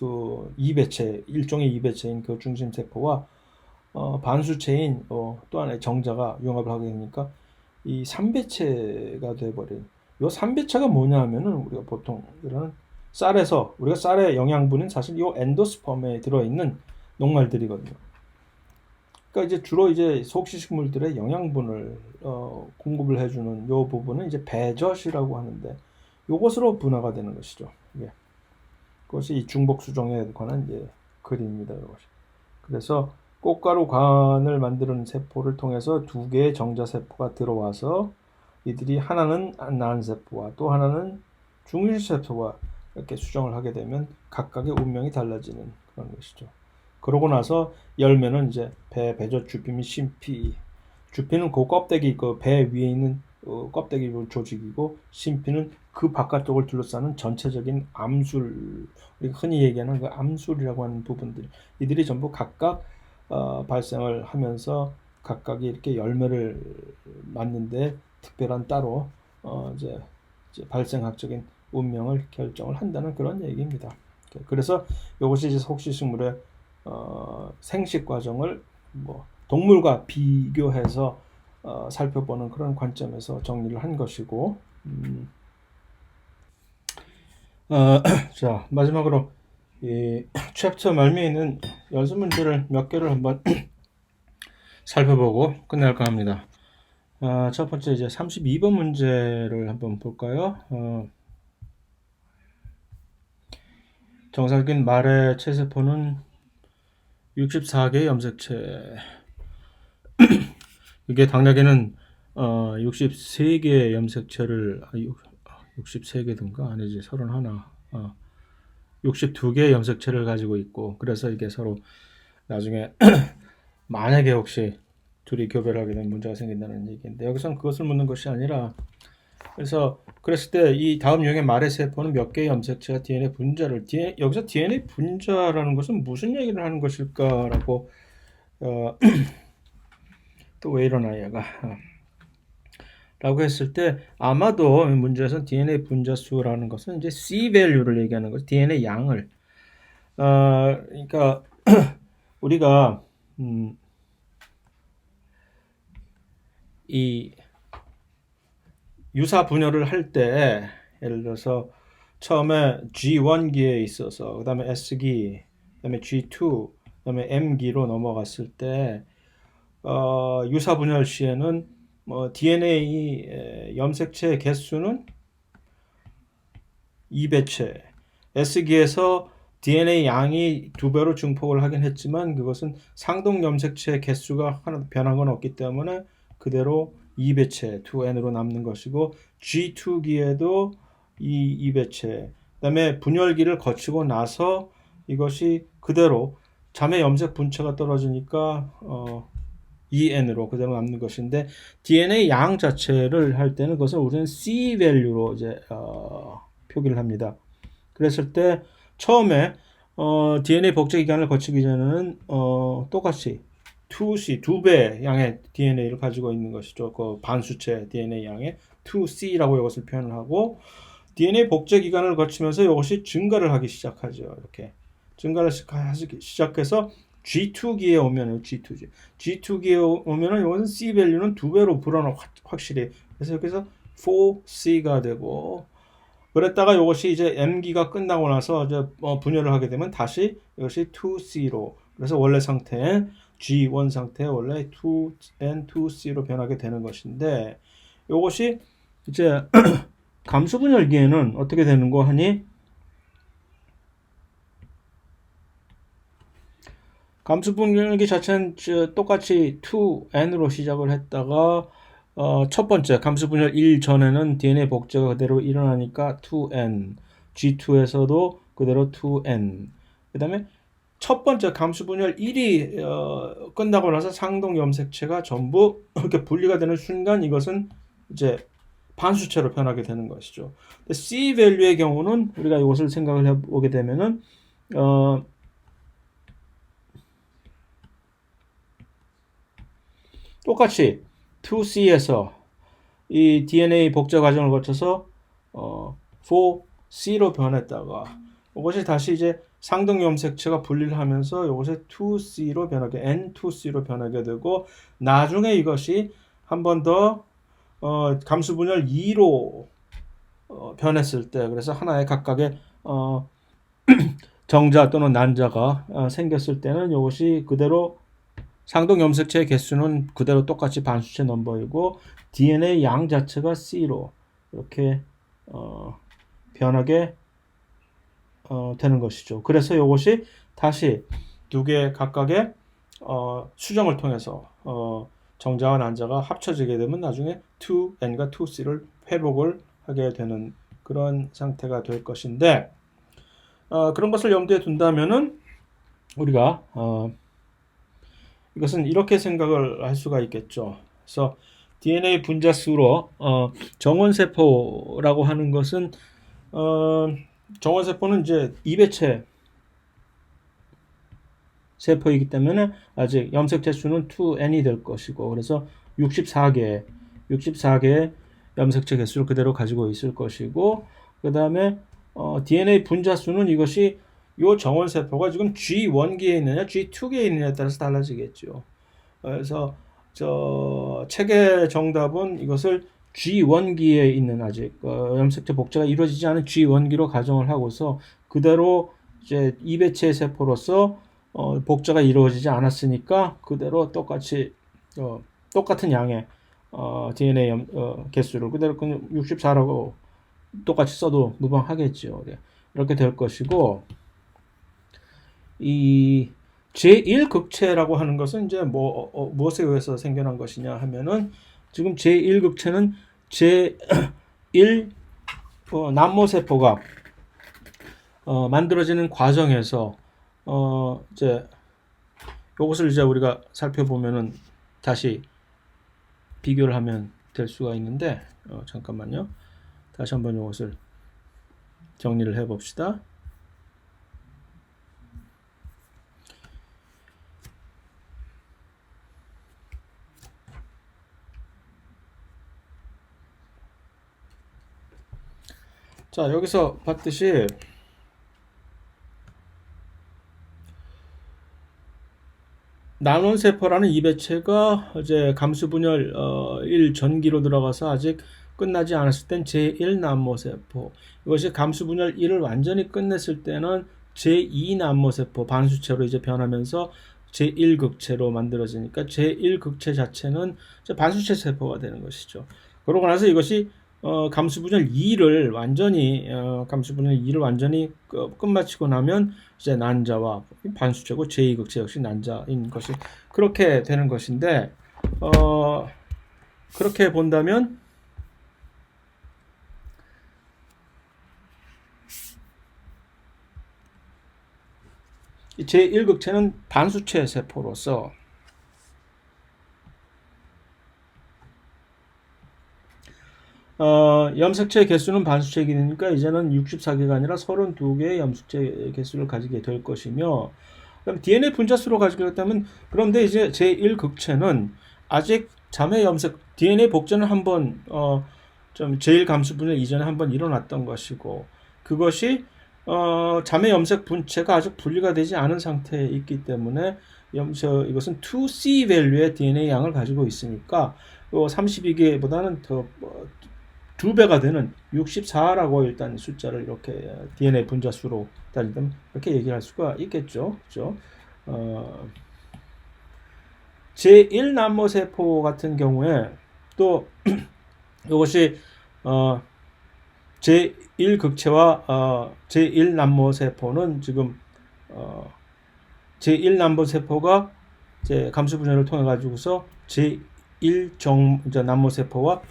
일종의 2배체인 그 중심세포와 반수체인 또 하나의 정자가 융합을 하게 되니까 이 3배체가 되어버린, 이 3배체가 뭐냐 하면은 우리가 보통 이런 우리가 쌀의 영양분은 사실 이 엔도스펌에 들어있는 녹말들이거든요. 그러니까 이제 주로 이제 속시식물들의 영양분을 공급을 해주는 요 부분은 이제 배젖이라고 하는데, 요것으로 분화가 되는 것이죠. 예. 그것이 이 중복수정에 관한 이제 글입니다. 이것이. 그래서 꽃가루관을 만드는 세포를 통해서 2개의 정자세포가 들어와서 이들이 하나는 난세포와 또 하나는 중심세포가 이렇게 수정을 하게 되면 각각의 운명이 달라지는 그런 것이죠. 그러고 나서 열매는 이제 배젖, 주피 및 심피. 주피는 그 껍데기, 그 배 위에 있는 껍데기 조직이고, 심피는 그 바깥쪽을 둘러싸는 전체적인 암술, 우리가 흔히 얘기하는 그 암술이라고 하는 부분들, 이들이 전부 각각 발생을 하면서 각각이 이렇게 열매를 맞는데 특별한 따로 이제 발생학적인 운명을 결정을 한다는 그런 얘기입니다. 그래서 이것이 이제 혹시식물의 생식 과정을 뭐 동물과 비교해서 살펴보는 그런 관점에서 정리를 한 것이고, 자 마지막으로 이 챕터 말미에 있는 연습 문제를 몇 개를 한번 살펴보고 끝낼까 합니다. 첫 번째 이제 32번 문제를 한번 볼까요? 정상적인 말의 체세포는 64개의 염색체. 이게 당나귀는 63개의 염색체를 63개든가 아니지 31 62개의 염색체를 가지고 있고, 그래서 이게 서로 나중에 만약에 혹시 둘이 교배를 하게 되면 문제가 생긴다는 얘기인데, 여기서는 그것을 묻는 것이 아니라, 그래서 그랬을 때 이 다음 유형의 말의 세포는 몇 개의 염색체가 DNA 분자를 여기서 DNA 분자라는 것은 무슨 얘기를 하는 것일까라고 또 왜 이러나 얘가 라고 했을 때, 아마도 문제에서 DNA 분자 수라는 것은 이제 C value를 얘기하는 거죠. DNA 양을. 그러니까 우리가 이 유사 분열을 할 때, 예를 들어서 처음에 G1기에 있어서 그 다음에 S기, 그 다음에 G2, 그 다음에 M기로 넘어갔을 때 유사 분열 시에는 DNA 염색체 개수는 2배체, S기에서 DNA 양이 2배로 증폭을 하긴 했지만 그것은 상동 염색체 개수가 하나 변한 건 없기 때문에 그대로 2배체 2N으로 남는 것이고, G2기에도 이 2배체, 그 다음에 분열기를 거치고 나서 이것이 그대로 자매 염색 분체가 떨어지니까 2N으로 그대로 남는 것인데, DNA 양 자체를 할 때는 그것을 우리는 C value로 이제 표기를 합니다. 그랬을 때 처음에 DNA 복제 기간을 거치기 전에는 똑같이 2C, 2배 양의 DNA를 가지고 있는 것이죠. 그 반수체 DNA 양의 2C라고 이것을 표현을 하고, DNA 복제 기간을 거치면서 이것이 증가를 하기 시작하죠. 이렇게 증가를 시작해서 G2기에 오면은 G2기에 오면은 이것은 C 밸류는 2배로 불어나 확실히. 그래서 여기서 4C가 되고, 그랬다가 이것이 이제 M기가 끝나고 나서 이제 분열을 하게 되면 다시 이것이 2C로, 그래서 원래 상태 G1 상태 원래 2N 2C로 변하게 되는 것인데, 이것이 이제 감수 분열기에는 어떻게 되는 거 하니? 감수 분열기 자체는 똑같이 2N으로 시작을 했다가 첫 번째 감수 분열 1 전에는 DNA 복제가 그대로 일어나니까 2N, G2에서도 그대로 2N. 그 다음에 첫 번째 감수 분열 1이 끝나고 나서 상동 염색체가 전부 이렇게 분리가 되는 순간 이것은 이제 반수체로 변하게 되는 것이죠. C 밸류의 경우는 우리가 이것을 생각을 해보게 되면은 똑같이 2C에서 이 DNA 복제 과정을 거쳐서 4C로 변했다가 이것이 다시 이제 상동 염색체가 분리를 하면서 이것이 2C로 변하게 N2C로 변하게 되고, 나중에 이것이 한 번 더 감수 분열 2로 변했을 때, 그래서 하나의 각각의 정자 또는 난자가 생겼을 때는 이것이 그대로 상동 염색체의 개수는 그대로 똑같이 반수체 넘버이고 DNA 양 자체가 C로 이렇게 변하게 되는 것이죠. 그래서 이것이 다시 두 개 각각의 수정을 통해서 정자와 난자가 합쳐지게 되면 나중에 2N과 2C를 회복을 하게 되는 그런 상태가 될 것인데, 그런 것을 염두에 둔다면은 우리가 이것은 이렇게 생각을 할 수가 있겠죠. 그래서 DNA 분자 수로 정원세포라고 하는 것은 정원세포는 이제 2배체 세포이기 때문에 아직 염색체 수는 2n이 될 것이고, 그래서 64개의 염색체 개수를 그대로 가지고 있을 것이고, 그 다음에 DNA 분자 수는 이것이 요 정원 세포가 지금 G1기에 있느냐 G2기에 있느냐에 따라서 달라지겠죠. 그래서 저 책의 정답은 이것을 G1기에 있는 아직 염색체 복제가 이루어지지 않은 G1기로 가정을 하고서 그대로 이제 이배체 세포로서 복제가 이루어지지 않았으니까 그대로 똑같이 똑같은 양의 DNA 개수를 그대로 64라고 똑같이 써도 무방하겠죠. 네. 이렇게 될 것이고, 이 제1극체라고 하는 것은 이제 무엇에 의해서 생겨난 것이냐 하면은, 지금 제1극체는 제1 남모세포가 만들어지는 과정에서 이제 이것을 이제 우리가 살펴보면은 다시 비교를 하면 될 수가 있는데, 잠깐만요. 다시 한번 이것을 정리를 해 봅시다. 자, 여기서 봤듯이 난원세포라는 이배체가 이제 감수분열 1전기로 들어가서 아직 끝나지 않았을 땐 제1난모세포, 이것이 감수분열 1을 완전히 끝냈을 때는 제2난모세포 반수체로 이제 변하면서 제1극체로 만들어지니까 제1극체 자체는 반수체 세포가 되는 것이죠. 그러고 나서 이것이 감수분열 2를 완전히 끝마치고 나면 이제 난자와 반수체고 제2극체 역시 난자인 것이 그렇게 되는 것인데, 그렇게 본다면 제1극체는 반수체 세포로서 염색체 개수는 반수체이니까 이제는 64개가 아니라 32개의 염색체 개수를 가지게 될 것이며, 그럼 DNA 분자수로 가지게 됐다면, 그런데 이제 제1극체는 아직 자매 염색 DNA 복제는 한번 좀 제1감수분열 이전에 한번 일어났던 것이고, 그것이 자매 염색 분체가 아직 분리가 되지 않은 상태에 있기 때문에 이것은 2C 밸류의 DNA 양을 가지고 있으니까 32개보다는 더 2배가 되는 64라고 일단 숫자를 이렇게 DNA 분자수로 따지면 이렇게 얘기할 수가 있겠죠. 그렇죠? 제1남모세포 같은 경우에 또 이것이 제1극체와 제1남모세포는 지금 제1남모세포가 이제 감수분열을 통해 가지고서 제1남모세포와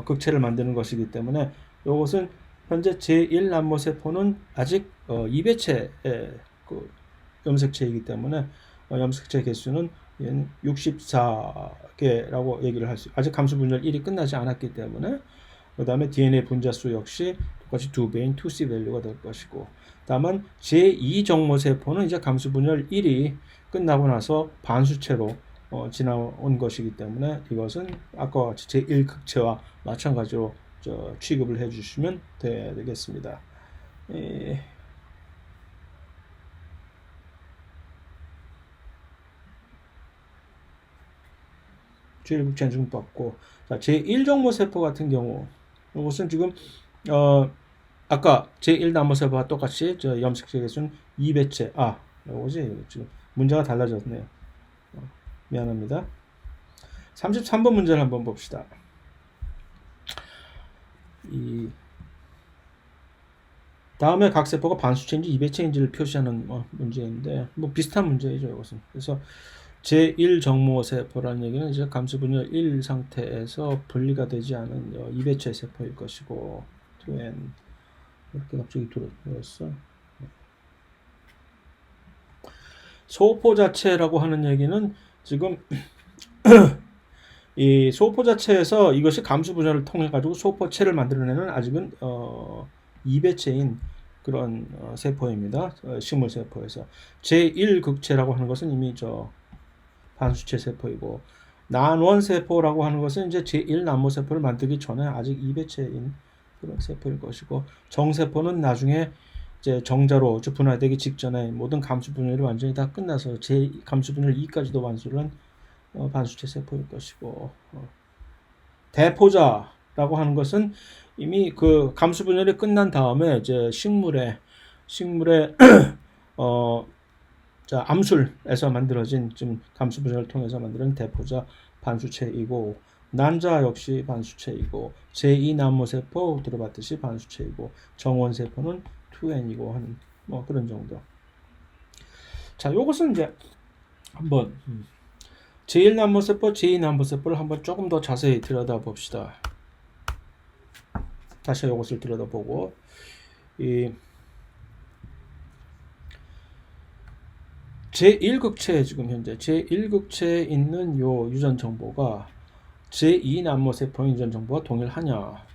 극체를 만드는 것이기 때문에 이것은 현재 제1남모세포는 아직 이배체의 그 염색체이기 때문에 염색체 개수는 64개라고 얘기를 할 수, 아직 감수분열 1이 끝나지 않았기 때문에. 그 다음에 DNA 분자수 역시 똑같이 2배인 2C 밸류가 될 것이고, 다만 제2정모세포는 이제 감수분열 1이 끝나고 나서 반수체로 지나온 것이기 때문에 이것은 아까와 같이 제1극체와 마찬가지로 취급을 해 주시면 되겠습니다. 제1극체는 지금 떴고, 제1정모세포 같은 경우 이것은 지금 아까 제1남모세포와 똑같이 염색체 개수는 2배체. 이거지 지금 문제가 달라졌네요. 미안합니다. 33번 문제를 한번 봅시다. 다음에 각 세포가 반수체인지 2배체인지를 표시하는 문제인데, 비슷한 문제이죠, 이것은. 그래서 제1정모세포라는 얘기는 이제 감수분열 1 상태에서 분리가 되지 않은 2배체 세포일 것이고, 이렇게 갑자기 들었어. 소포 자체라고 하는 얘기는 지금 이 소포 자체에서 이것이 감수분열을 통해 가지고 소포체를 만들어내는 아직은 2배체인 그런 세포입니다. 식물 세포에서 제1극체라고 하는 것은 이미 반수체 세포이고, 난원 세포라고 하는 것은 이제 제1난모 세포를 만들기 전에 아직 이배체인 그런 세포일 것이고, 정세포는 나중에 이제 정자로 분화되기 직전에 모든 감수 분열이 완전히 다 끝나서 제 감수 분열 2까지도 완수를 한 반수체 세포일 것이고, 대포자라고 하는 것은 이미 그 감수 분열이 끝난 다음에 이제 식물의 암술에서 만들어진 지금 감수 분열을 통해서 만드는 대포자 반수체이고, 난자 역시 반수체이고, 제2난모세포 들어봤듯이 반수체이고, 정원세포는 2N이고 하는 그런 정도. 자, 요것은 이제 한번 제1난모세포, 제2난모세포를 한번 조금 더 자세히 들여다봅시다. 다시 이것을 들여다보고, 이 제1극체에 지금 현재 제1극체에 있는 요 유전 정보가 제2난모세포의 유전 정보와 동일하냐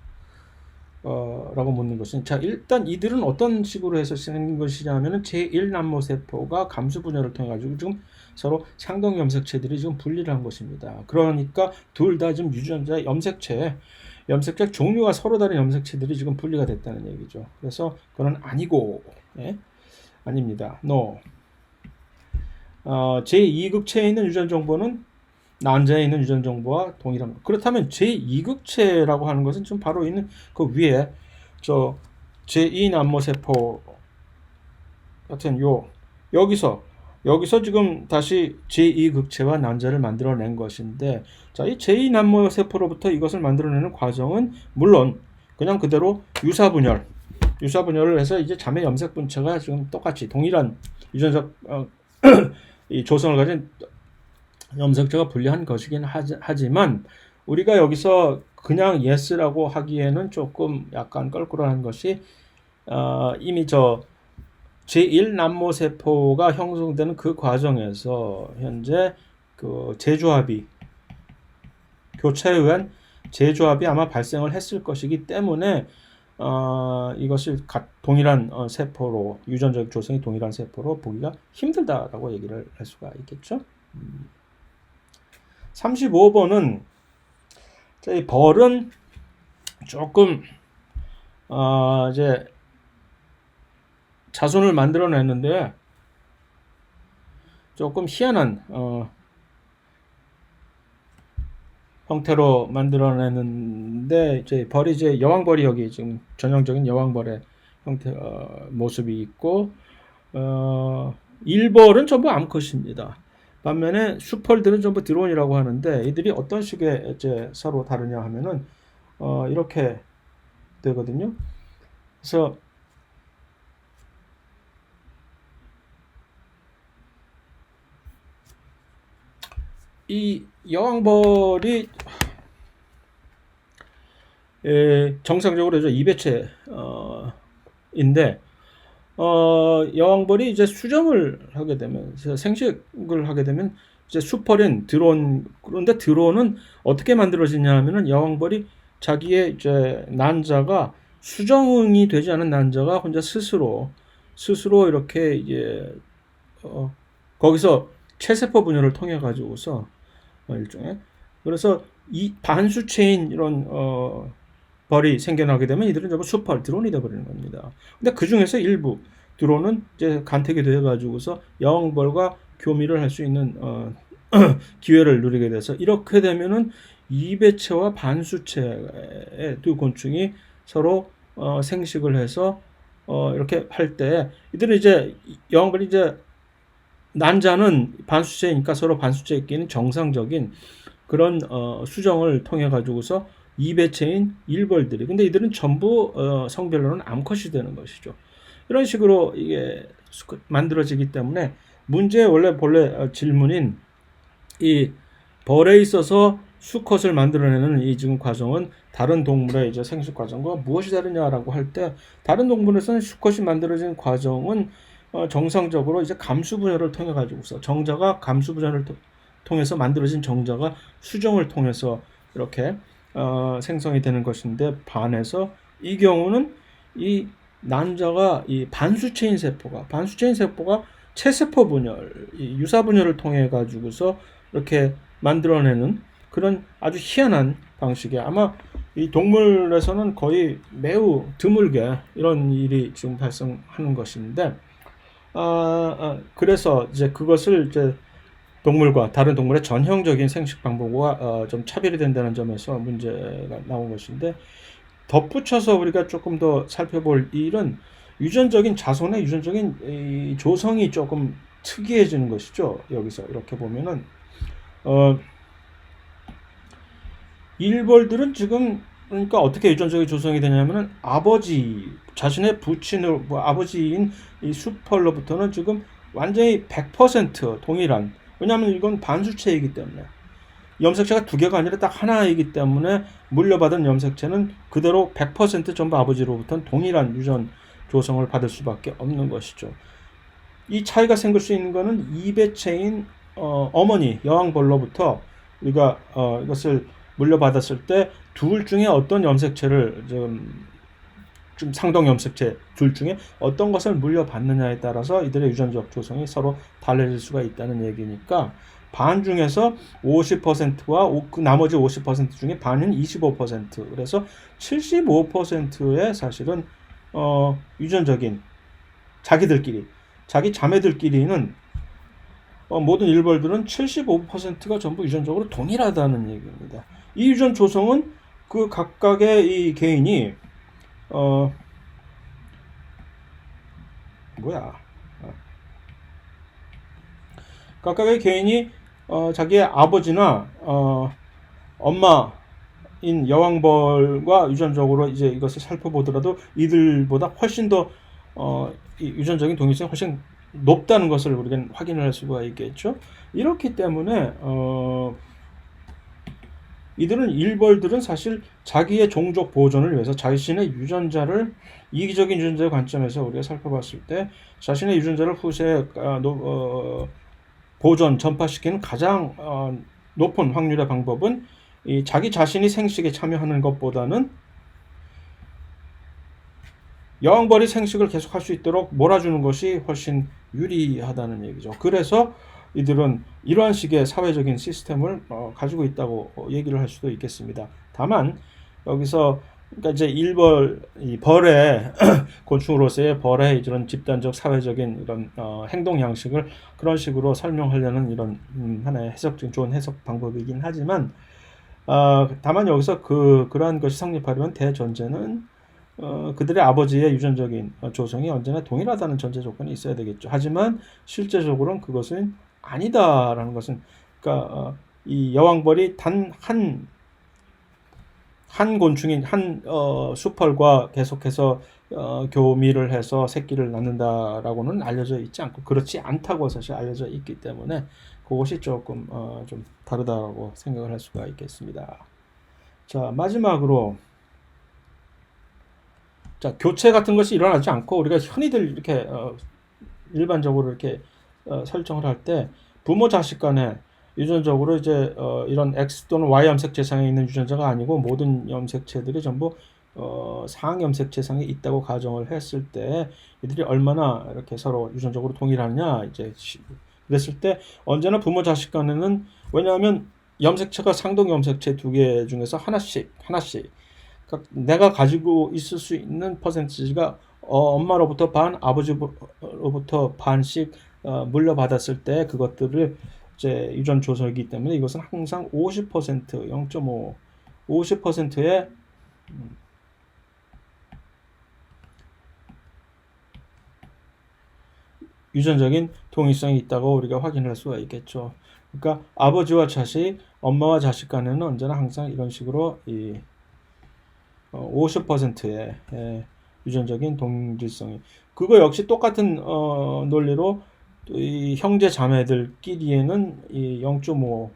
라고 묻는 것은, 자, 일단 이들은 어떤 식으로 해서 생긴 것이냐면은 제1난모세포가 감수 분열을 통해 가지고 지금 서로 상동 염색체들이 지금 분리를 한 것입니다. 그러니까 둘 다 지금 유전자 염색체 종류가 서로 다른 염색체들이 지금 분리가 됐다는 얘기죠. 그래서 그건 아니고, 아닙니다. No. 제2극체에 있는 유전 정보는 난자에 있는 유전 정보와 동일합니다. 그렇다면 제2극체라고 하는 것은 지금 바로 있는 그 위에 제2난모세포 같은 여기서 지금 다시 제2극체와 난자를 만들어낸 것인데, 자, 이 제2난모세포로부터 이것을 만들어내는 과정은 물론 그냥 그대로 유사분열을 해서 이제 자매 염색 분체가 지금 똑같이 동일한 유전적 이 조성을 가진 염색체가 분리한 것이긴 하지만, 우리가 여기서 그냥 yes라고 하기에는 조금 약간 껄끄러운 것이, 이미 제1난모세포가 형성되는 그 과정에서 현재 그 교차에 의한 재조합이 아마 발생을 했을 것이기 때문에 이것을 동일한 세포로, 유전적 조성이 동일한 세포로 보기가 힘들다라고 얘기를 할 수가 있겠죠. 35번은 이 벌은 조금 이제 자손을 만들어냈는데 조금 희한한 형태로 만들어냈는데, 이제 벌이 이제 여왕벌이 여기 지금 전형적인 여왕벌의 형태 모습이 있고, 일벌은 전부 암컷입니다. 반면에 수펄들은 전부 드론이라고 하는데, 이들이 어떤 식의 이제 서로 다르냐 하면은 이렇게 되거든요. 그래서 이 여왕벌이 정상적으로 이제 2배체인데, 여왕벌이 이제 수정을 하게 되면, 생식을 하게 되면 이제 수펄인 드론, 그런데 드론은 어떻게 만들어지냐 하면은 여왕벌이 자기의 이제 난자가 수정이 되지 않은 난자가 혼자 스스로 이렇게 이제 거기서 체세포 분열을 통해 가지고서 일종의, 그래서 이 반수체인 이런 벌이 생겨나게 되면 이들은 전부 수펄 드론이 되어버리는 겁니다. 근데 그 중에서 일부 드론은 이제 간택이 되어 가지고서 여왕벌과 교미를 할 수 있는 기회를 누리게 돼서, 이렇게 되면은 이배체와 반수체의 두 곤충이 서로 생식을 해서 이렇게 할 때, 이들은 이제 여왕벌이 이제 난자는 반수체니까 서로 반수체끼리는 정상적인 그런 수정을 통해 가지고서 이배체인 일벌들이, 근데 이들은 전부 성별로는 암컷이 되는 것이죠. 이런 식으로 이게 만들어지기 때문에 문제의 본래 질문인 이 벌에 있어서 수컷을 만들어내는 이 지금 과정은 다른 동물의 이제 생식 과정과 무엇이 다르냐라고 할 때, 다른 동물에서는 수컷이 만들어진 과정은 정상적으로 이제 감수 분열을 통해 가지고서 정자가 감수 분열을 통해서 만들어진 정자가 수정을 통해서 이렇게 생성이 되는 것인데, 반해서 이 경우는 이 난자가 이 반수체인 세포가 체세포 분열, 이 유사 분열을 통해 가지고서 이렇게 만들어내는 그런 아주 희한한 방식이야. 아마 이 동물에서는 거의 매우 드물게 이런 일이 지금 발생하는 것인데, 그래서 이제 그것을 이제 동물과 다른 동물의 전형적인 생식 방법과 좀 차별이 된다는 점에서 문제가 나온 것인데, 덧붙여서 우리가 조금 더 살펴볼 일은 유전적인 자손의 유전적인 이 조성이 조금 특이해지는 것이죠. 여기서 이렇게 보면은 일벌들은 지금 그러니까 어떻게 유전적인 조성이 되냐면은 아버지 자신의 부친으로 아버지인 이 수펄로부터는 지금 완전히 100% 동일한, 왜냐하면 이건 반수체이기 때문에 염색체가 두 개가 아니라 딱 하나이기 때문에 물려받은 염색체는 그대로 100% 전부 아버지로부터는 동일한 유전 조성을 받을 수밖에 없는 것이죠. 이 차이가 생길 수 있는 것은 이배체인 어머니 여왕벌로부터 우리가 이것을 물려받았을 때 둘 중에 어떤 염색체를 좀 상동 염색체 둘 중에 어떤 것을 물려받느냐에 따라서 이들의 유전적 조성이 서로 달라질 수가 있다는 얘기니까, 반 중에서 50%와 그 나머지 50% 중에 반은 25%, 그래서 75%의 사실은 유전적인 자기 자매들끼리는 모든 일벌들은 75%가 전부 유전적으로 동일하다는 얘기입니다. 이 유전 조성은 그 각각의 이 개인이 각각의 개인이 자기의 아버지나 엄마인 여왕벌과 유전적으로 이제 이것을 살펴보더라도 이들보다 훨씬 더 이 유전적인 동일성이 훨씬 높다는 것을 우리가 확인을 할 수가 있겠죠. 이렇기 때문에 일벌들은 사실 자기의 종족 보존을 위해서 자신의 유전자를 이기적인 유전자의 관점에서 우리가 살펴봤을 때 자신의 유전자를 후세에 보존, 전파시키는 가장 높은 확률의 방법은 이 자기 자신이 생식에 참여하는 것보다는 여왕벌이 생식을 계속할 수 있도록 몰아주는 것이 훨씬 유리하다는 얘기죠. 그래서 이들은 이러한 식의 사회적인 시스템을 가지고 있다고 얘기를 할 수도 있겠습니다. 다만 여기서 그러니까 이제 이 벌의 곤충으로서의 벌의 이런 집단적 사회적인 이런 행동 양식을 그런 식으로 설명하려는 이런 하나의 좋은 해석 방법이긴 하지만, 다만 여기서 그러한 것이 성립하려면 대전제는 그들의 아버지의 유전적인 조성이 언제나 동일하다는 전제 조건이 있어야 되겠죠. 하지만 실제적으로는 그것은 아니다라는 것은, 그러니까 이 여왕벌이 단 한 곤충인 수펄과 계속해서 교미를 해서 새끼를 낳는다라고는 알려져 있지 않고, 그렇지 않다고 사실 알려져 있기 때문에 그것이 조금 좀 다르다고 생각을 할 수가 있겠습니다. 자, 마지막으로 자, 교체 같은 것이 일어나지 않고 우리가 흔히들 이렇게 일반적으로 이렇게 설정을 할 때 부모 자식 간에 유전적으로 이제 이런 X 또는 Y 염색체상에 있는 유전자가 아니고 모든 염색체들이 전부 상 염색체상에 있다고 가정을 했을 때 이들이 얼마나 이렇게 서로 유전적으로 동일하냐, 이제 그랬을 때 언제나 부모 자식 간에는, 왜냐하면 염색체가 상동 염색체 두 개 중에서 하나씩 그러니까 내가 가지고 있을 수 있는 퍼센티지가 엄마로부터 반, 아버지로부터 반씩 물려받았을 때 그것들을 이제 유전 조성이기 때문에 이것은 항상 50%, 0.5, 50%의 유전적인 동일성이 있다고 우리가 확인할 수가 있겠죠. 그러니까 아버지와 자식, 엄마와 자식 간에는 언제나 항상 이런 식으로 50%의 유전적인 동질성이, 그거 역시 똑같은 논리로 이 형제 자매들끼리에는 이 0.5,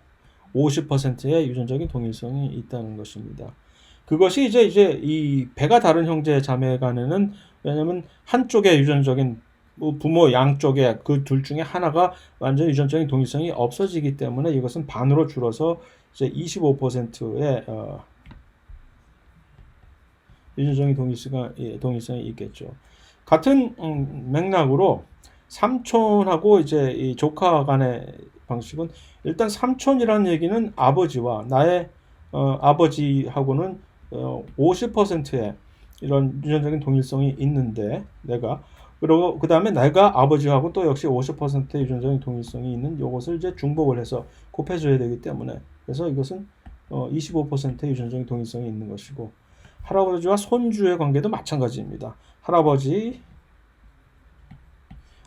50%의 유전적인 동일성이 있다는 것입니다. 그것이 이제 이 배가 다른 형제 자매 간에는, 왜냐면 한쪽의 유전적인 부모 양쪽에 그 둘 중에 하나가 완전 유전적인 동일성이 없어지기 때문에 이것은 반으로 줄어서 이제 25%의 유전적인 동일성이 있겠죠. 같은 맥락으로 삼촌하고 이제 이 조카 간의 방식은 일단 삼촌이라는 얘기는 아버지와 나의 아버지하고는 50%의 이런 유전적인 동일성이 있는데 내가 그리고 그 다음에 내가 아버지하고 또 역시 50%의 유전적인 동일성이 있는 이것을 이제 중복을 해서 곱해줘야 되기 때문에 그래서 이것은 25%의 유전적인 동일성이 있는 것이고 할아버지와 손주의 관계도 마찬가지입니다. 할아버지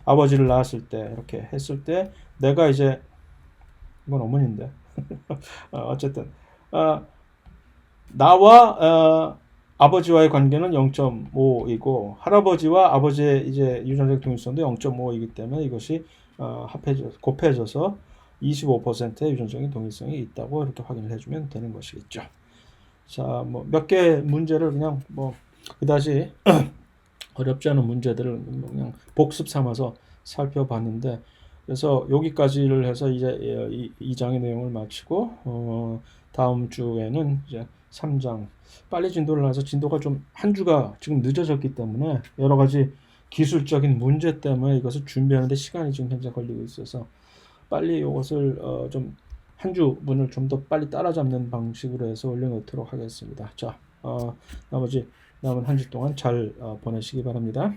아버지를 낳았을 때 이렇게 했을 때 내가 이제 이건 어머니인데 어쨌든 어, 나와 아버지와의 관계는 0.5이고 할아버지와 아버지의 이제 유전적 동일성도 0.5이기 때문에 이것이 곱해져서 25%의 유전적인 동일성이 있다고 이렇게 확인을 해주면 되는 것이겠죠. 자, 뭐 몇 개 문제를 그냥 뭐 그다지 어렵지 않은 문제들을 그냥 복습 삼아서 살펴봤는데 그래서 여기까지를 해서 이제 2장의 내용을 마치고 다음 주에는 이제 3장 빨리 진도를 해서 진도가 좀 한 주가 지금 늦어졌기 때문에 여러 가지 기술적인 문제 때문에 이것을 준비하는데 시간이 지금 현재 걸리고 있어서 빨리 이것을 좀 한 주분을 좀 더 빨리 따라잡는 방식으로 해서 올려놓도록 하겠습니다. 자, 나머지 남은 한 주 동안 잘 보내시기 바랍니다.